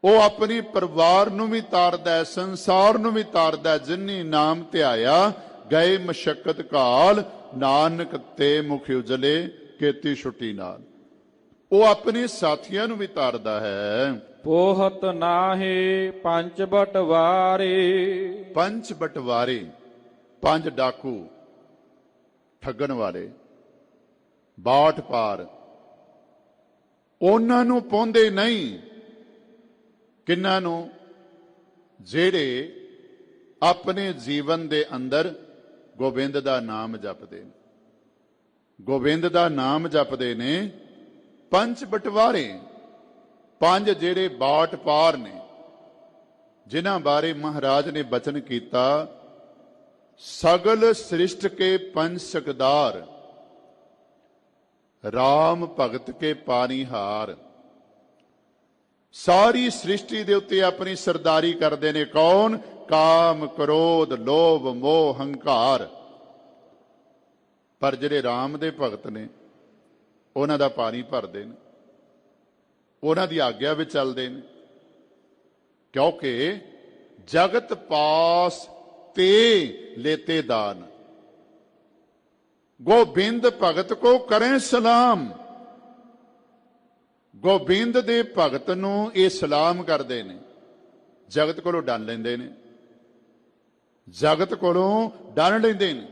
ਉਹ ਆਪਣੇ ਪਰਿਵਾਰ ਨੂੰ ਵੀ ਤਾਰਦਾ ਹੈ, ਸੰਸਾਰ ਨੂੰ ਵੀ ਤਾਰਦਾ ਹੈ। ਜਿਨੀ ਨਾਮ ਧਿਆਇਆ ਗਏ ਮਸ਼ਕਤ ਕਾਲ ਨਾਨਕ ਤੇ ਮੁਖ ਉਜਲੇ ਕੀਤੀ ਛੁੱਟੀ ਨਾਲ। ਉਹ ਆਪਣੇ ਸਾਥੀਆਂ ਨੂੰ ਵੀ ਤਾਰਦਾ ਹੈ। ਪੋਹਤ ਨਾਹੇ ਪੰਜ ਬਟਵਾਰੇ। ਪੰਜ ਬਟਵਾਰੇ, ਪੰਜ ਡਾਕੂ ਠੱਗਣ ਵਾਲੇ, ਬਾਟ ਪਾਰ, ਉਹਨਾਂ ਨੂੰ ਪਾਉਂਦੇ ਨਹੀਂ। ਕਿੰਨਾਂ ਨੂੰ? ਜਿਹੜੇ ਆਪਣੇ ਜੀਵਨ ਦੇ ਅੰਦਰ ਗੋਬਿੰਦ ਦਾ ਨਾਮ ਜਪਦੇ ਨੇ, ਗੋਬਿੰਦ ਦਾ ਨਾਮ ਜਪਦੇ ਨੇ। ਪੰਜ ਬਟਵਾਰੇ, ਪੰਜ ਜਿਹੜੇ ਬਾਟ ਪਾਰ ਨੇ, ਜਿਨ੍ਹਾਂ ਬਾਰੇ ਮਹਾਰਾਜ ਨੇ ਬਚਨ ਕੀਤਾ, ਸਗਲ ਸ੍ਰਿਸ਼ਟ ਕੇ ਪੰਜ ਸਕਦਾਰ ਰਾਮ ਭਗਤ ਕੇ ਪਾਨੀਹਾਰ। ਸਾਰੀ ਸ੍ਰਿਸ਼ਟੀ ਦੇ ਉੱਤੇ ਆਪਣੀ ਸਰਦਾਰੀ ਕਰਦੇ ਨੇ ਕੌਣ? ਕਾਮ, ਕ੍ਰੋਧ, ਲੋਭ, ਮੋਹ, ਹੰਕਾਰ। ਪਰ ਜਿਹੜੇ ਰਾਮ ਦੇ ਭਗਤ ਨੇ ਉਹਨਾਂ ਦਾ ਪਾਣੀ ਭਰਦੇ ਨੇ, ਉਹਨਾਂ ਦੀ ਆਗਿਆ ਵਿੱਚ ਚੱਲਦੇ ਨੇ। ਕਿਉਂਕਿ ਜਗਤ ਪਾਸ ਤੇ लेते दान, गोबिंद भगत को करें सलाम। गोबिंद दे भगत नूं ये सलाम करते हैं। जगत कोलों डन लेंदे ने, जगत कोलों डन लेंदे ने।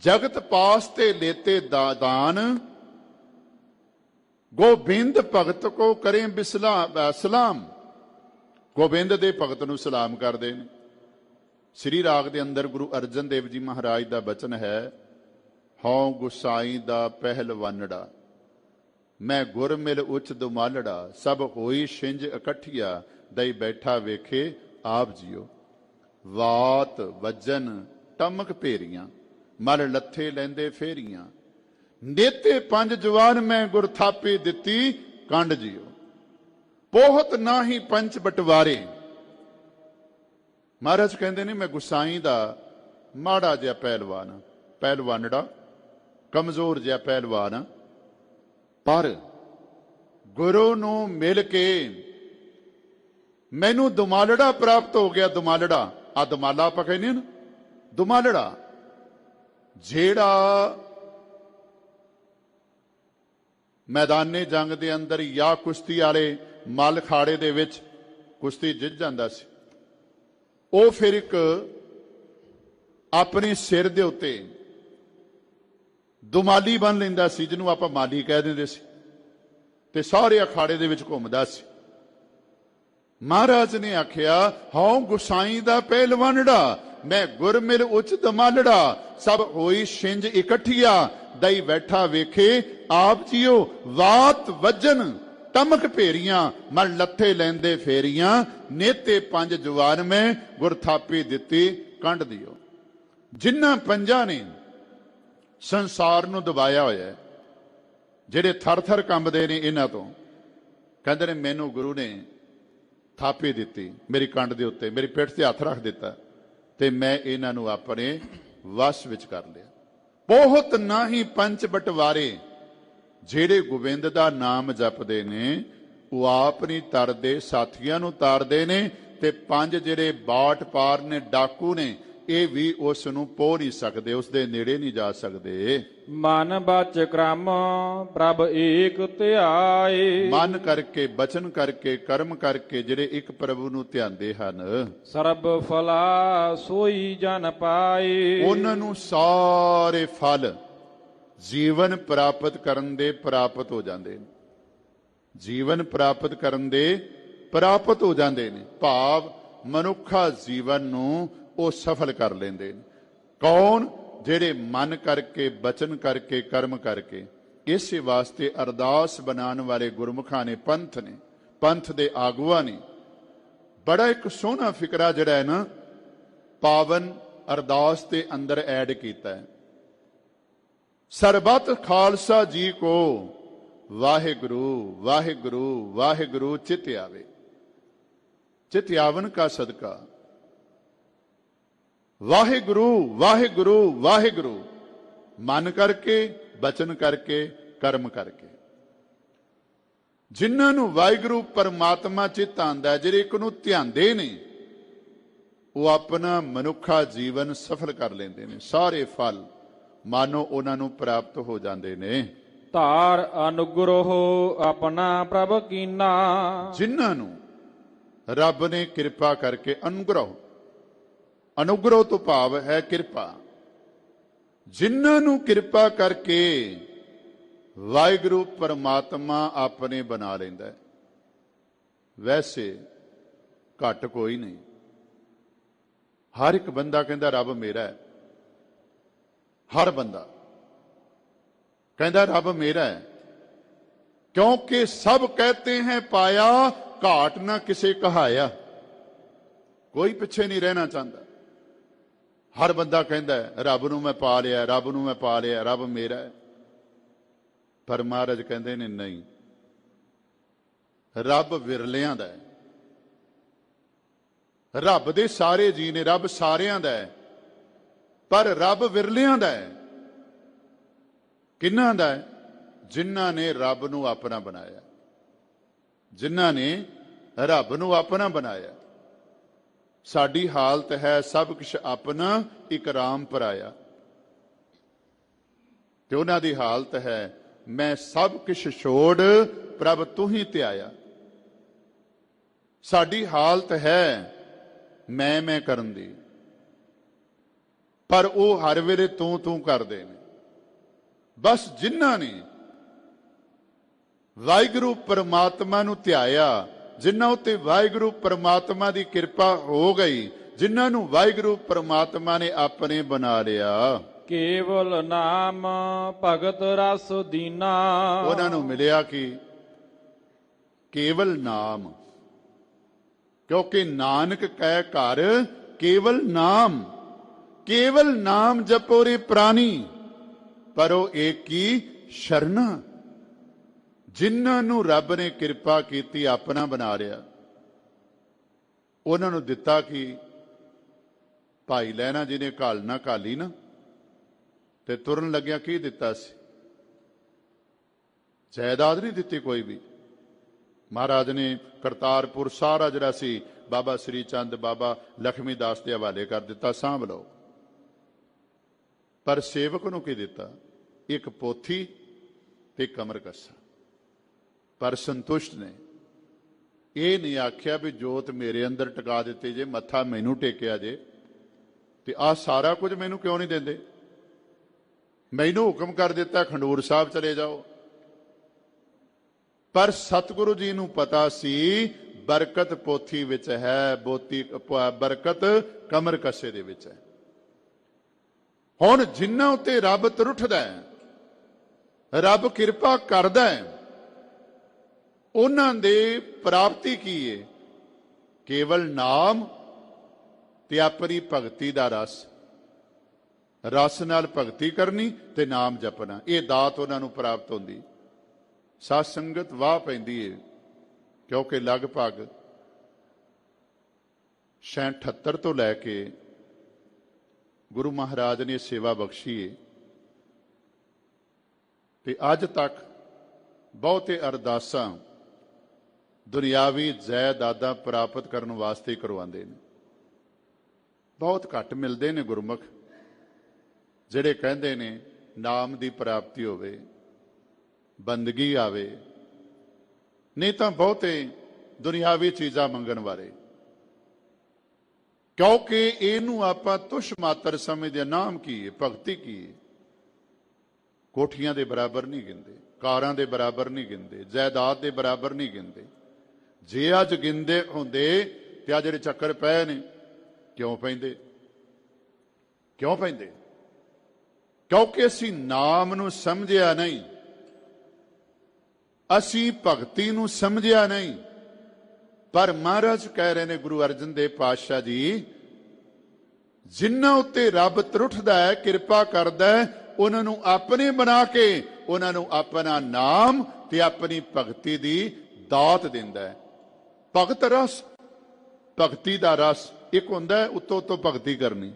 जगत पास ते लेते दान, गोबिंद भगत को करें सलाम। गोबिंद दे भगत नूं सलाम करते हैं। श्री राग के अंदर गुरु अर्जन देव जी महाराज का बचन है, हौं गुसाई दा पहलवानड़ा, मैं गुर मिल उच दुमालड़ा, सब होई छिंज इकट्ठिया, दई बैठा वेखे आप जियो। वात वजन टमक भेरियां, मल लथे लेंदे फेरियां, नेते पंज जवान मैं गुर थापी दिती कंड जियो। पोहत नाही पंच बटवारे। महाराज कहते ने मैं गुसाई दा माड़ा जिहा पहलवान, पहलवानड़ा कमजोर जिहा पहलवान, पर गुरु नूं मिल के मैनू दुमालड़ा प्राप्त हो गया। दुमालड़ा आ दुमाला आपां कहने ना, दुमालड़ा जेड़ा मैदाने जंग दे अंदर या कुश्ती वाले मल खाड़े दे विच कुश्ती जित जांदा सी, ਉਹ ਫਿਰ ਇੱਕ ਆਪਣੇ ਸਿਰ ਦੇ ਉੱਤੇ ਦੁਮਾਲੀ ਬੰਨ ਲੈਂਦਾ ਸੀ, ਜਿਹਨੂੰ ਆਪਾਂ ਮਾਲੀ ਕਹਿ ਦਿੰਦੇ ਸੀ, ਤੇ ਸਾਰੇ ਅਖਾੜੇ ਦੇ ਵਿੱਚ ਘੁੰਮਦਾ ਸੀ। ਮਹਾਰਾਜ ਨੇ ਆਖਿਆ, ਹਉ ਗੁਸਾਈ ਦਾ ਪਹਿਲਵਾਨੜਾ, ਮੈਂ ਗੁਰ ਮਿਲ ਉਚ ਦਮਾਲੜਾ, ਸਭ ਹੋਈ ਛਿੰਝ ਇਕੱਠੀਆ, ਦਈ ਬੈਠਾ ਵੇਖੇ ਆਪ ਜੀਓ। ਵਾਤ ਵਜਨ टमक भेरियां, मल लथे लेंदे फेरियां, नेते पंज जवान में गुर थापी दिती कंड दियो। जिन्हां पंजां ने संसार नूं दबाया होया, जिहड़े थर थर कंबदे ने इन्हां तों, कहंदे ने मैनू गुरु ने थापी दिती, मेरी कंड दे उत्ते मेरी पिठ ते हथ रख दिता, ते मैं इन्हां नूं अपने वश विच कर लिया। बहुत नाही पंच बटवारे। ਜਿਹੜੇ ਗੋਬਿੰਦ ਦਾ ਨਾਮ ਜਪਦੇ ਨੇ ਉਹ ਆਪ ਨਹੀਂ ਤਰਦੇ, ਸਾਥੀਆਂ ਨੂੰ ਤਾਰਦੇ ਨੇ। ਤੇ ਪੰਜ ਜਿਹੜੇ ਬਾਟ ਪਾਰ ਨੇ, ਡਾਕੂ ਨੇ, ਇਹ ਵੀ ਉਸ ਨੂੰ ਪੋ ਨਹੀਂ ਸਕਦੇ, ਉਸ ਦੇ ਨੇੜੇ ਨਹੀਂ ਜਾ ਸਕਦੇ। ਮਨ ਬਚ ਕ੍ਰਮ ਪ੍ਰਭ ਏਕ ਧਿਆਏ। ਮਨ ਕਰਕੇ, ਬਚਨ ਕਰਕੇ, ਕਰਮ ਕਰਕੇ ਜਿਹੜੇ ਇੱਕ ਪ੍ਰਭੂ ਨੂੰ ਧਿਆਉਂਦੇ ਹਨ, ਸਰਬ ਫਲਾ ਸੋਈ ਜਨ ਪਾਏ। ਉਹਨਾਂ ਨੂੰ ਸਾਰੇ ਫਲ ਜੀਵਨ ਪ੍ਰਾਪਤ ਕਰਨ ਦੇ ਪ੍ਰਾਪਤ ਹੋ ਜਾਂਦੇ ਨੇ। ਜੀਵਨ ਪ੍ਰਾਪਤ ਕਰਨ ਦੇ ਪ੍ਰਾਪਤ ਹੋ ਜਾਂਦੇ ਨੇ, ਭਾਵ ਮਨੁੱਖਾ ਜੀਵਨ ਨੂੰ ਉਹ ਸਫਲ ਕਰ ਲੈਂਦੇ ਨੇ। ਕੌਣ? ਜਿਹੜੇ ਮਨ ਕਰਕੇ, ਬਚਨ ਕਰਕੇ, ਕਰਮ ਕਰਕੇ। ਇਸੇ ਵਾਸਤੇ ਅਰਦਾਸ ਬਣਾਉਣ ਵਾਲੇ ਗੁਰਮੁਖਾਂ ਨੇ, ਪੰਥ ਨੇ, ਪੰਥ ਦੇ ਆਗੂਆਂ ਨੇ ਬੜਾ ਇੱਕ ਸੋਹਣਾ ਫਿਕਰਾ ਜਿਹੜਾ ਹੈ ਨਾ ਪਾਵਨ ਅਰਦਾਸ ਦੇ ਅੰਦਰ ਐਡ ਕੀਤਾ ਹੈ। ਸਰਬੱਤ ਖਾਲਸਾ ਜੀ ਕੋ ਵਾਹਿਗੁਰੂ ਵਾਹਿਗੁਰੂ ਵਾਹਿਗੁਰੂ ਚਿਤ ਆਵੇ। चित आवन का सदका वाहिगुरु वाहिगुरु वाहिगुरु, मन करके, बचन करके, कर्म करके। जिन्हां नूं वाहिगुरु परमात्मा चित आंदा है, जिहड़े एक नूं ध्यानदे ने, वो अपना मनुखा जीवन सफल कर लेंदे ने। सारे फल मानो उन्हां नूं प्राप्त हो जांदे ने। धार अनुग्रह अपना प्रभ कीना। जिन्हां नूं रब ने किरपा करके, अनुग्रह, अनुग्रह तो भाव है किरपा, जिन्हां नूं किरपा करके वाहिगुरु परमात्मा अपने बना लेंदा है। वैसे घट कोई नहीं, हर एक बंदा कहंदा रब मेरा है। हर बंदा कहंदा रब मेरा है, क्योंकि सब कहते हैं पाया घाट ना किसे कहाया। कोई पिछे नहीं रहना चाहता। हर बंदा कहता है रब नूं मैं पा लिया, रब नूं मैं पा लिया, रब मेरा है। पर महाराज कहते ने नहीं, रब विरलियां दा है। रब दे सारे जी ने, रब सारियां दा है, पर रब विरलियां दा है। किन्हां दा है? जिन्हां ने रब नूं अपना बनाया, जिन्हां ने रब नूं अपना बनाया। साडी हालत है सब कुछ अपना इकराम पराया, ते उन्हां दी हालत है मैं सब कुछ छोड़ प्रभ तू ही त्याया। साडी हालत है मैं करन दी, पर वो हर वेले तू करदे ने। बस जिन्हां ने वाहिगुरु परमात्मा नूं ध्याया, जिन्हां उत्ते वाहिगुरु परमात्मा की किरपा हो गई, जिन्हां नूं वाहिगुरु परमात्मा ने अपने बना लिया, केवल नाम भगत रस दीना। उन्हां नूं मिलिया कि केवल नाम, क्योंकि नानक कह घर केवल नाम, केवल नाम जपो रे प्राणी, परो एक ही शरणा। जिन्हां नूं रब ने किरपा कीती, अपना बना लिया, उन्हां नूं दिता कि भाई लैना जी ने घालना घाली ना, ते तुरन लग्या की दिता सी? जायदाद नहीं दिती कोई भी। महाराज ने करतारपुर सारा जिहड़ा सी बाबा श्री चंद, बाबा लक्ष्मी दास के हवाले कर दिता, सांभ लो। पर सेवक नूं की दिता? एक पोथी ते कमर कस्सा। पर संतुष्ट ने ये नहीं आख्या भी जोत मेरे अंदर टका दिती जे, मत्था मैनू टेकिया जे, ते आ सारा कुछ मैनू क्यों नहीं देंदे? मैनू हुक्म कर दिता खंडूर साहब चले जाओ। पर सतगुरु जी नूं पता सी बरकत पोथी विच है, बरकत कमर कस्से दे विच है। हुण जिन्हां उत्ते रब तरुठदा है, रब किरपा करदा है, उन्हां दे प्राप्ति की है? केवल नाम ते अपनी भगती दा रस, रस नाल भगती करनी ते नाम जपना, ये दात उन्हां नूं प्राप्त होंदी। सत संगत वाह पैंदी है, क्योंकि लगभग 78 तो लैके गुरु महाराज ने सेवा बख्शी है, ते अज तक बहुते अरदासां दुनियावी जायदादां प्राप्त करने वास्ते करवाते हैं। ਬਹੁਤ ਘੱਟ ਮਿਲਦੇ ਨੇ ਗੁਰਮੁਖ ਜਿਹੜੇ ਕਹਿੰਦੇ ਨੇ ਨਾਮ ਦੀ ਪ੍ਰਾਪਤੀ ਹੋਵੇ, ਬੰਦਗੀ ਆਵੇ। ਨਹੀਂ ਤਾਂ ਬਹੁਤੇ ਦੁਨਿਆਵੀ ਚੀਜ਼ਾਂ ਮੰਗਣ ਵਾਲੇ, ਕਿਉਂਕਿ ਇਹਨੂੰ ਆਪਾਂ ਤੁਸ਼ ਮਾਤਰ ਸਮਝਦੇ। ਨਾਮ ਕੀ ਹੈ, ਭਗਤੀ ਕੀ ਹੈ? ਕੋਠੀਆਂ ਦੇ ਬਰਾਬਰ ਨਹੀਂ ਗਿਣਦੇ, ਕਾਰਾਂ ਦੇ ਬਰਾਬਰ ਨਹੀਂ ਗਿਣਦੇ, ਜਾਇਦਾਦ ਦੇ ਬਰਾਬਰ ਨਹੀਂ ਗਿਣਦੇ। ਜੇ ਅੱਜ ਗਿਣਦੇ ਹੁੰਦੇ ਤੇ ਆ ਜਿਹੜੇ ਚੱਕਰ ਪਏ ਨੇ ਕਿਉਂ ਪੈਂਦੇ? ਕਿਉਂ ਪੈਂਦੇ? ਕਿਉਂਕਿ ਅਸੀਂ ਨਾਮ ਨੂੰ ਸਮਝਿਆ ਨਹੀਂ, ਅਸੀਂ ਭਗਤੀ ਨੂੰ ਸਮਝਿਆ ਨਹੀਂ। ਪਰ ਮਹਾਰਾਜ ਕਹਿ ਰਹੇ ਨੇ, ਗੁਰੂ ਅਰਜਨ ਦੇਵ ਪਾਤਸ਼ਾਹ ਜੀ, ਜਿਨ੍ਹਾਂ ਉੱਤੇ ਰੱਬ ਤਰੁੱਠਦਾ ਹੈ, ਕਿਰਪਾ ਕਰਦਾ ਹੈ, ਉਹਨਾਂ ਨੂੰ ਆਪਣੇ ਬਣਾ ਕੇ ਉਹਨਾਂ ਨੂੰ ਆਪਣਾ ਨਾਮ ਤੇ ਆਪਣੀ ਭਗਤੀ ਦੀ ਦਾਤ ਦਿੰਦਾ ਹੈ। ਭਗਤ ਰਸ, ਭਗਤੀ ਦਾ ਰਸ ਇੱਕ ਹੁੰਦਾ ਹੈ ਉੱਤੋਂ ਉੱਤੋਂ ਭਗਤੀ ਕਰਨੀ,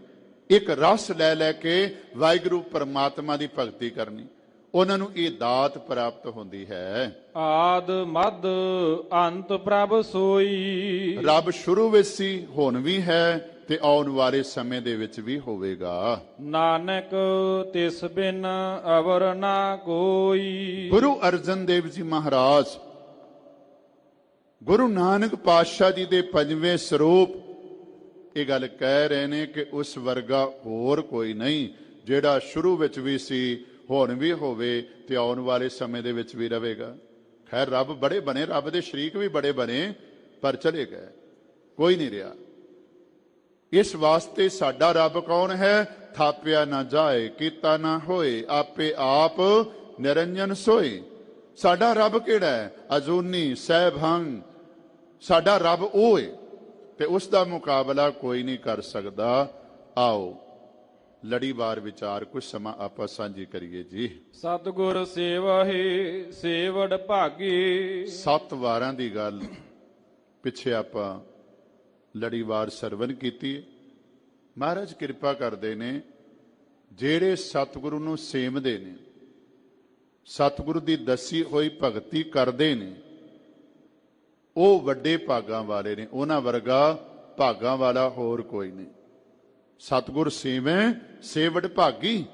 ਇੱਕ ਰਸ ਲੈ ਲੈ ਕੇ ਵਾਹਿਗੁਰੂ ਪਰਮਾਤਮਾ ਦੀ ਭਗਤੀ ਕਰਨੀ, ਉਹਨਾਂ ਨੂੰ ਇਹ ਦਾਤ ਪ੍ਰਾਪਤ ਹੁੰਦੀ ਹੈ। ਆਦ ਮਦ ਅੰਤ ਪ੍ਰਭ ਸੋਈ। ਰੱਬ ਸ਼ੁਰੂ ਵਿੱਚ ਸੀ, ਹੁਣ ਵੀ ਹੈ ਤੇ ਆਉਣ ਵਾਲੇ ਸਮੇਂ ਦੇ ਵਿੱਚ ਵੀ ਹੋਵੇਗਾ। ਨਾਨਕ ਤਿਸ ਬਿਨ ਅਵਰ ਨਾ ਕੋਈ। ਗੁਰੂ ਅਰਜਨ ਦੇਵ ਜੀ ਮਹਾਰਾਜ ਗੁਰੂ ਨਾਨਕ ਪਾਤਸ਼ਾਹ ਜੀ ਦੇ ਪੰਜਵੇਂ ਸਰੂਪ ਇਹ ਗੱਲ ਕਹਿ ਰਹੇ ਨੇ ਕਿ ਉਸ ਵਰਗਾ ਹੋਰ ਕੋਈ ਨਹੀਂ, ਜਿਹੜਾ ਸ਼ੁਰੂ ਵਿੱਚ ਵੀ ਸੀ, ਹੁਣ ਵੀ ਹੋਵੇ ਤੇ ਆਉਣ ਵਾਲੇ ਸਮੇਂ ਦੇ ਵਿੱਚ ਵੀ ਰਹੇਗਾ। ਖੈਰ ਰੱਬ ਬੜੇ ਬਣੇ, ਰੱਬ ਦੇ ਸ਼ਰੀਕ ਵੀ ਬੜੇ ਬਣੇ, ਪਰ ਚਲੇ ਗਏ, ਕੋਈ ਨਹੀਂ ਰਿਹਾ। ਇਸ ਵਾਸਤੇ ਸਾਡਾ ਰੱਬ ਕੌਣ ਹੈ? ਥਾਪਿਆ ਨਾ ਜਾਏ, ਕੀਤਾ ਨਾ ਹੋਏ, ਆਪੇ ਆਪ ਨਿਰੰਜਨ ਸੋਏ। ਸਾਡਾ ਰੱਬ ਕਿਹੜਾ ਹੈ? ਅਜੂਨੀ ਸਹਿਭੰਗ। ਸਾਡਾ ਰੱਬ ਉਹ ਹੈ ਤੇ ਉਸ ਦਾ ਮੁਕਾਬਲਾ ਕੋਈ ਨਹੀਂ ਕਰ ਸਕਦਾ। ਆਓ ਲੜੀਵਾਰ ਵਿਚਾਰ ਕੁਝ ਸਮਾਂ ਆਪਾਂ ਸਾਂਝੀ ਕਰੀਏ ਜੀ। ਸਤਿਗੁਰ ਸੇਵਹਿ ਸੇਵੜ ਭਾਗੀ। 7 ਵਾਰਾਂ ਦੀ ਗੱਲ ਪਿੱਛੇ ਆਪਾਂ ਲੜੀਵਾਰ ਸਰਵਨ ਕੀਤੀ। ਮਹਾਰਾਜ ਕਿਰਪਾ ਕਰਦੇ ਨੇ, ਜਿਹੜੇ ਸਤਿਗੁਰੂ ਨੂੰ ਸੇਵਦੇ ਨੇ, ਸਤਿਗੁਰੂ ਦੀ ਦੱਸੀ ਹੋਈ ਭਗਤੀ ਕਰਦੇ ਨੇ, ਉਹ ਵੱਡੇ ਭਾਗਾਂ ਵਾਲੇ ਨੇ। ਉਹਨਾਂ ਵਰਗਾ ਭਾਗਾਂ ਵਾਲਾ ਹੋਰ ਕੋਈ ਨਹੀਂ। ਸਤਿਗੁਰ ਸੇਵੈ ਸੇਵੜ ਭਾਗੀ,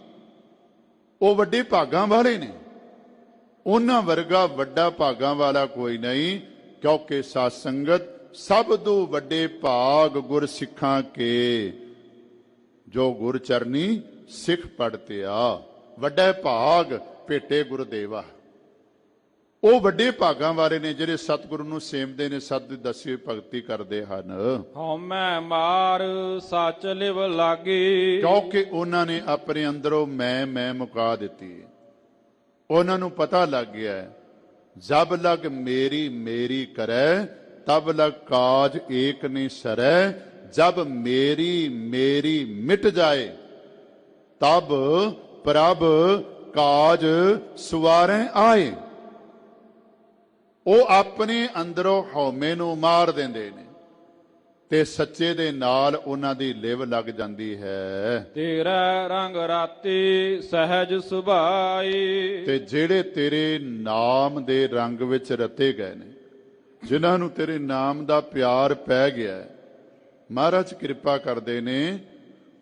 ਉਹ ਵੱਡੇ ਭਾਗਾਂ ਵਾਲੇ ਨੇ। ਉਹਨਾਂ ਵਰਗਾ ਵੱਡਾ ਭਾਗਾਂ ਵਾਲਾ ਕੋਈ ਨਹੀਂ, ਕਿਉਂਕਿ ਸਾਧ ਸੰਗਤ ਸਭ ਤੋਂ ਵੱਡੇ ਭਾਗ ਗੁਰ ਸਿੱਖਾਂ ਕੇ, ਜੋ ਗੁਰ ਚਰਨੀ ਸਿੱਖ ਪੜਤਿਆ। ਵੱਡਾ ਭਾਗ ਭੇਟੇ ਗੁਰਦੇਵਾ। ਉਹ ਵੱਡੇ ਭਾਗਾਂ ਵਾਲੇ ਨੇ ਜਿਹੜੇ ਸਤਿਗੁਰੂ ਨੂੰ ਸੇਵਦੇ ਨੇ, ਸਤ ਦੀ ਦੱਸੀ ਹੋਈ ਭਗਤੀ ਕਰਦੇ ਹਨ। ਹਉਮੈ ਮਾਰ ਸੱਚ ਲਿਵ ਲਾਗੇ। ਕਿਉਂਕਿ ਉਹਨਾਂ ਨੇ ਆਪਣੇ ਅੰਦਰੋਂ ਮੈਂ ਮੁਕਾ ਦਿੱਤੀ। ਉਹਨਾਂ ਨੂੰ ਪਤਾ ਲੱਗ ਗਿਆ, ਜਬ ਲਗ ਮੇਰੀ ਮੇਰੀ ਕਰੈ, ਤਬ ਲਗ ਕਾਜ ਏਕ ਨਹੀਂ ਸਰੈ। ਜਬ ਮੇਰੀ ਮੇਰੀ ਮਿਟ ਜਾਏ, ਤਬ ਪ੍ਰਭ ਕਾਜ ਸਵਾਰੈ ਆਏ। ਉਹ ਆਪਣੇ ਅੰਦਰੋਂ ਹਉਮੈ ਨੂੰ ਮਾਰ ਦਿੰਦੇ ਨੇ ਤੇ ਸੱਚੇ ਦੇ ਨਾਲ ਉਹਨਾਂ ਦੀ ਲਿਵ ਲੱਗ ਜਾਂਦੀ ਹੈ। ਤੇਰਾ ਰੰਗ ਰਾਤੀ ਸਹਿਜ ਸੁਭਾਈ। ਤੇ ਜਿਹੜੇ ਤੇਰੇ ਨਾਮ ਦੇ ਰੰਗ ਵਿੱਚ ਰਤੇ ਗਏ ਨੇ, ਜਿਨ੍ਹਾਂ ਨੂੰ ਤੇਰੇ ਨਾਮ ਦਾ ਪਿਆਰ ਪੈ ਗਿਆ, ਮਹਾਰਾਜ ਕਿਰਪਾ ਕਰਦੇ ਨੇ,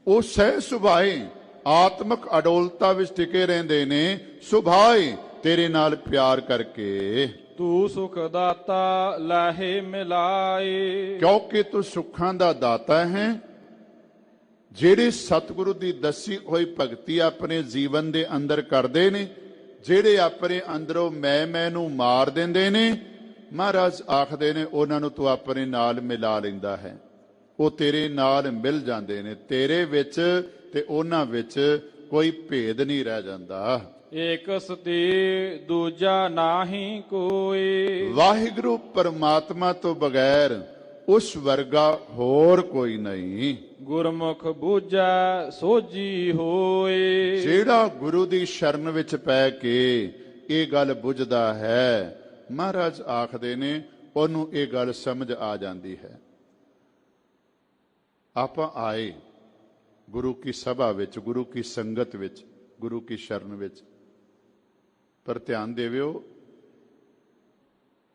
ਉਹ ਸਹਿ ਸੁਭਾਏ ਆਤਮਿਕ ਅਡੋਲਤਾ ਵਿੱਚ ਟਿਕੇ ਰਹਿੰਦੇ ਨੇ, ਸੁਭਾਏ ਤੇਰੇ ਨਾਲ ਪਿਆਰ ਕਰਕੇ। ਤੂੰ ਸੁਖ ਦਾਤਾ ਲਾਹੇ ਮਿਲਾਏ। ਕਿਉਂਕਿ ਤੂੰ ਸੁੱਖਾਂ ਦਾ ਦਾਤਾ ਹੈ। ਜਿਹੜੇ ਸਤਿਗੁਰੂ ਦੀ ਦੱਸੀ ਹੋਈ ਭਗਤੀ ਆਪਣੇ ਜੀਵਨ ਦੇ ਅੰਦਰ ਕਰਦੇ ਨੇ, ਜਿਹੜੇ ਆਪਣੇ ਅੰਦਰੋਂ ਮੈਂ ਨੂੰ ਮਾਰ ਦਿੰਦੇ ਨੇ, ਮਹਾਰਾਜ ਆਖਦੇ ਨੇ ਉਹਨਾਂ ਨੂੰ ਤੂੰ ਆਪਣੇ ਨਾਲ ਮਿਲਾ ਲੈਂਦਾ ਹੈ। ਉਹ ਤੇਰੇ ਨਾਲ ਮਿਲ ਜਾਂਦੇ ਨੇ। ਤੇਰੇ ਵਿੱਚ ਤੇ ਉਹਨਾਂ ਵਿੱਚ ਕੋਈ ਭੇਦ ਨਹੀਂ ਰਹਿ ਜਾਂਦਾ। ਏਕ ਸਤੀ ਦੂਜਾ ਨਾਹੀ ਕੋਈ। ਵਾਹਿਗੁਰੂ ਪਰਮਾਤਮਾ ਤੋਂ ਬਗੈਰ ਉਸ ਵਰਗਾ ਹੋਰ ਕੋਈ ਨਹੀਂ। ਗੁਰਮੁਖ ਬੂਝੈ ਸੋਝੀ ਹੋਏ। ਜਿਹੜਾ ਗੁਰੂ ਦੀ ਸ਼ਰਨ ਵਿੱਚ ਪੈ ਕੇ ਇਹ ਗੱਲ ਬੁੱਝਦਾ ਹੈ, ਮਹਾਰਾਜ ਆਖਦੇ ਨੇ ਉਹਨੂੰ ਇਹ ਗੱਲ ਸਮਝ ਆ ਜਾਂਦੀ ਹੈ। ਆਪਾਂ ਆਏ ਗੁਰੂ ਕੀ ਸਭਾ ਵਿੱਚ, ਗੁਰੂ ਕੀ ਸੰਗਤ ਵਿੱਚ, ਗੁਰੂ ਕੀ ਸ਼ਰਨ ਵਿੱਚ, ਪਰ ਧਿਆਨ ਦੇਵਿਓ,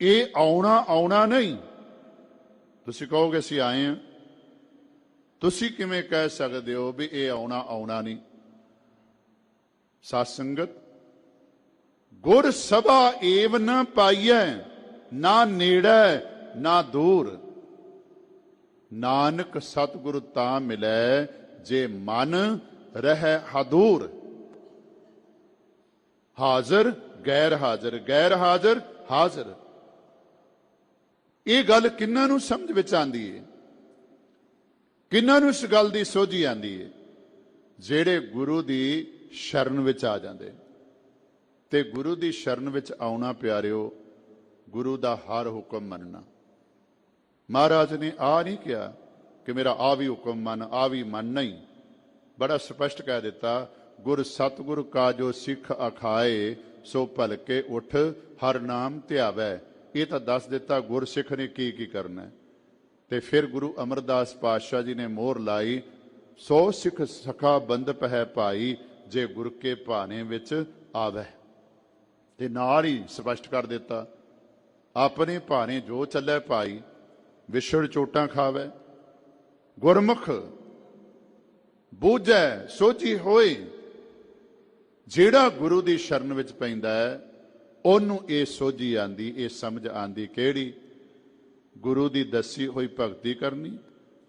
ਇਹ ਆਉਣਾ ਨਹੀਂ। ਤੁਸੀਂ ਕਹੋਗੇ ਅਸੀਂ ਆਏ ਹਾਂ, ਤੁਸੀਂ ਕਿਵੇਂ ਕਹਿ ਸਕਦੇ ਹੋ ਵੀ ਇਹ ਆਉਣਾ ਨਹੀਂ? ਸਾਧ ਸੰਗਤ, ਗੁਰ ਸਭਾ ਏਵ ਨ ਪਾਈਐ, ਨਾ ਨੇੜੇ ਨਾ ਦੂਰ। ਨਾਨਕ ਸਤਿਗੁਰ ਤਾਂ ਮਿਲੈ, ਜੇ ਮਨ ਰਹਿ ਹਦੂਰ। ਹਾਜ਼ਰ ਗੈਰ ਹਾਜ਼ਰ, ਗੈਰ ਹਾਜ਼ਰ ਹਾਜ਼ਰ। ਇਹ ਗੱਲ ਕਿੰਨਾਂ ਨੂੰ ਸਮਝ ਵਿੱਚ ਆਂਦੀ ਹੈ? ਕਿੰਨਾਂ ਨੂੰ ਇਸ ਗੱਲ ਦੀ ਸੋਝੀ ਆਂਦੀ ਹੈ? ਜਿਹੜੇ ਗੁਰੂ ਦੀ ਸ਼ਰਨ ਵਿੱਚ ਆ ਜਾਂਦੇ। ਤੇ ਗੁਰੂ ਦੀ ਸ਼ਰਨ ਵਿੱਚ ਆਉਣਾ ਪਿਆਰਿਓ, ਗੁਰੂ ਦਾ ਹਰ ਹੁਕਮ ਮੰਨਣਾ। ਮਹਾਰਾਜ ਨੇ ਆ ਨਹੀਂ ਕਿਹਾ ਕਿ ਮੇਰਾ ਆ ਵੀ ਹੁਕਮ ਮੰਨ, ਆ ਵੀ ਮੰਨ, ਨਹੀਂ। ਬੜਾ ਸਪਸ਼ਟ ਕਹਿ ਦਿੱਤਾ, ਗੁਰ ਸਤਿਗੁਰ ਕਾ ਜੋ ਸਿੱਖ ਅਖਾਏ, ਸੋ ਭਲਕੇ ਉਠ ਹਰ ਨਾਮ ਧਿਆਵੈ। ਇਹ ਤਾਂ ਦੱਸ ਦਿੱਤਾ ਗੁਰ ਸਿੱਖ ਨੇ ਕੀ ਕੀ ਕਰਨਾ ਹੈ। ਤੇ ਫਿਰ ਗੁਰੂ ਅਮਰਦਾਸ ਪਾਤਸ਼ਾਹ ਜੀ ਨੇ ਮੋਹਰ ਲਾਈ, ਸੋ ਸਿੱਖ ਸਖਾ ਬੰਦਪ ਹੈ ਭਾਈ, ਜੇ ਗੁਰ ਕੇ ਭਾਣੇ ਵਿੱਚ ਆਵੈ। ਤੇ ਨਾਲ ਹੀ ਸਪਸ਼ਟ ਕਰ ਦਿੱਤਾ, ਆਪਣੇ ਭਾਣੇ ਜੋ ਚੱਲੇ ਭਾਈ, ਵਿਛੜ ਚੋਟਾਂ ਖਾਵੇ। ਗੁਰਮੁਖ ਬੂਝੈ ਸੋਝੀ ਹੋਏ। ਜਿਹੜਾ ਗੁਰੂ ਦੀ ਸ਼ਰਨ ਵਿੱਚ ਪੈਂਦਾ ਹੈ, ਉਹਨੂੰ ਇਹ ਸੋਝੀ ਆਂਦੀ, ਇਹ ਸਮਝ ਆਂਦੀ। ਕਿਹੜੀ? ਗੁਰੂ ਦੀ ਦੱਸੀ ਹੋਈ ਭਗਤੀ ਕਰਨੀ,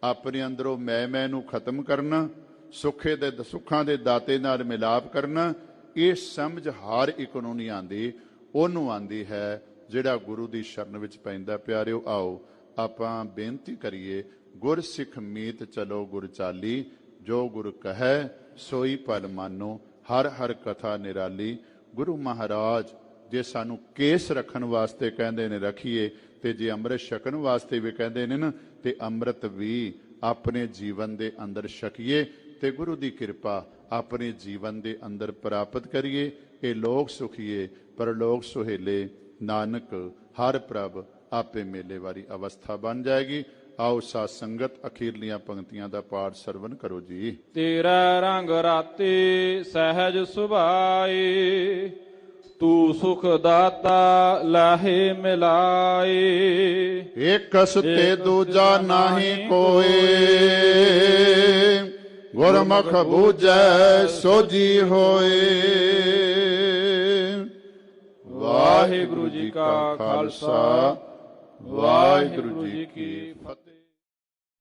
ਆਪਣੇ ਅੰਦਰੋਂ ਮੈਂ ਨੂੰ ਖਤਮ ਕਰਨਾ, ਸੁੱਖਾਂ ਦੇ ਦਾਤੇ ਨਾਲ ਮਿਲਾਪ ਕਰਨਾ। ਇਹ ਸਮਝ ਹਰ ਇੱਕ ਨੂੰ ਨਹੀਂ ਆਂਦੀ, ਉਹਨੂੰ ਆਂਦੀ ਹੈ ਜਿਹੜਾ ਗੁਰੂ ਦੀ ਸ਼ਰਨ ਵਿੱਚ ਪੈਂਦਾ। ਪਿਆਰਿਓ, ਆਓ ਆਪਾਂ ਬੇਨਤੀ ਕਰੀਏ, ਗੁਰ ਸਿੱਖ ਮੀਤ ਚਲੋ ਗੁਰ ਚਾਲੀ, ਜੋ ਗੁਰ ਕਹੈ ਸੋਈ ਭਲ ਮਾਨੋ। ਹਰ ਹਰ ਕਥਾ ਨਿਰਾਲੀ। ਗੁਰੂ ਮਹਾਰਾਜ ਜੇ ਸਾਨੂੰ ਕੇਸ ਰੱਖਣ ਵਾਸਤੇ ਕਹਿੰਦੇ ਨੇ ਰੱਖੀਏ, ਤੇ ਜੇ ਅੰਮ੍ਰਿਤ ਛਕਣ ਵਾਸਤੇ ਵੀ ਕਹਿੰਦੇ ਨੇ ਨਾ, ਤੇ ਅੰਮ੍ਰਿਤ ਵੀ ਆਪਣੇ ਜੀਵਨ ਦੇ ਅੰਦਰ ਛਕੀਏ ਤੇ ਗੁਰੂ ਦੀ ਕਿਰਪਾ ਆਪਣੇ ਜੀਵਨ ਦੇ ਅੰਦਰ ਪ੍ਰਾਪਤ ਕਰੀਏ। ਇਹ ਲੋਕ ਸੁਖੀਏ ਪਰਲੋਕ ਸੁਹੇਲੇ, ਨਾਨਕ ਹਰ ਪ੍ਰਭ ਆਪੇ ਮੇਲੇ ਵਾਲੀ ਅਵਸਥਾ ਬਣ ਜਾਏਗੀ। ਆਓ ਸਾਧ ਸੰਗਤ ਅਖੀਰਲੀਆਂ ਪੰਕਤੀਆਂ ਦਾ ਪਾਠ ਸਰਵਨ ਕਰੋ ਜੀ। ਤੇਰਾ ਰੰਗ ਰਾਤੇ ਸਹਿਜ ਸੁਭਾਏ, ਤੂੰ ਸੁਖ ਦਾਤਾ ਲਾਹੇ ਮਿਲਾਏ। ਏਕਸ ਤੇ ਦੂਜਾ ਨਾਹੀ ਕੋਏ, ਗੁਰਮੁਖ ਬੂਝੈ ਸੋਝੀ ਹੋਏ। ਵਾਹਿਗੁਰੂ ਜੀ ਕਾ ਖਾਲਸਾ, ਵਾਹਿਗੁਰੂ ਜੀ ਕੀ ਫਤਿਹ।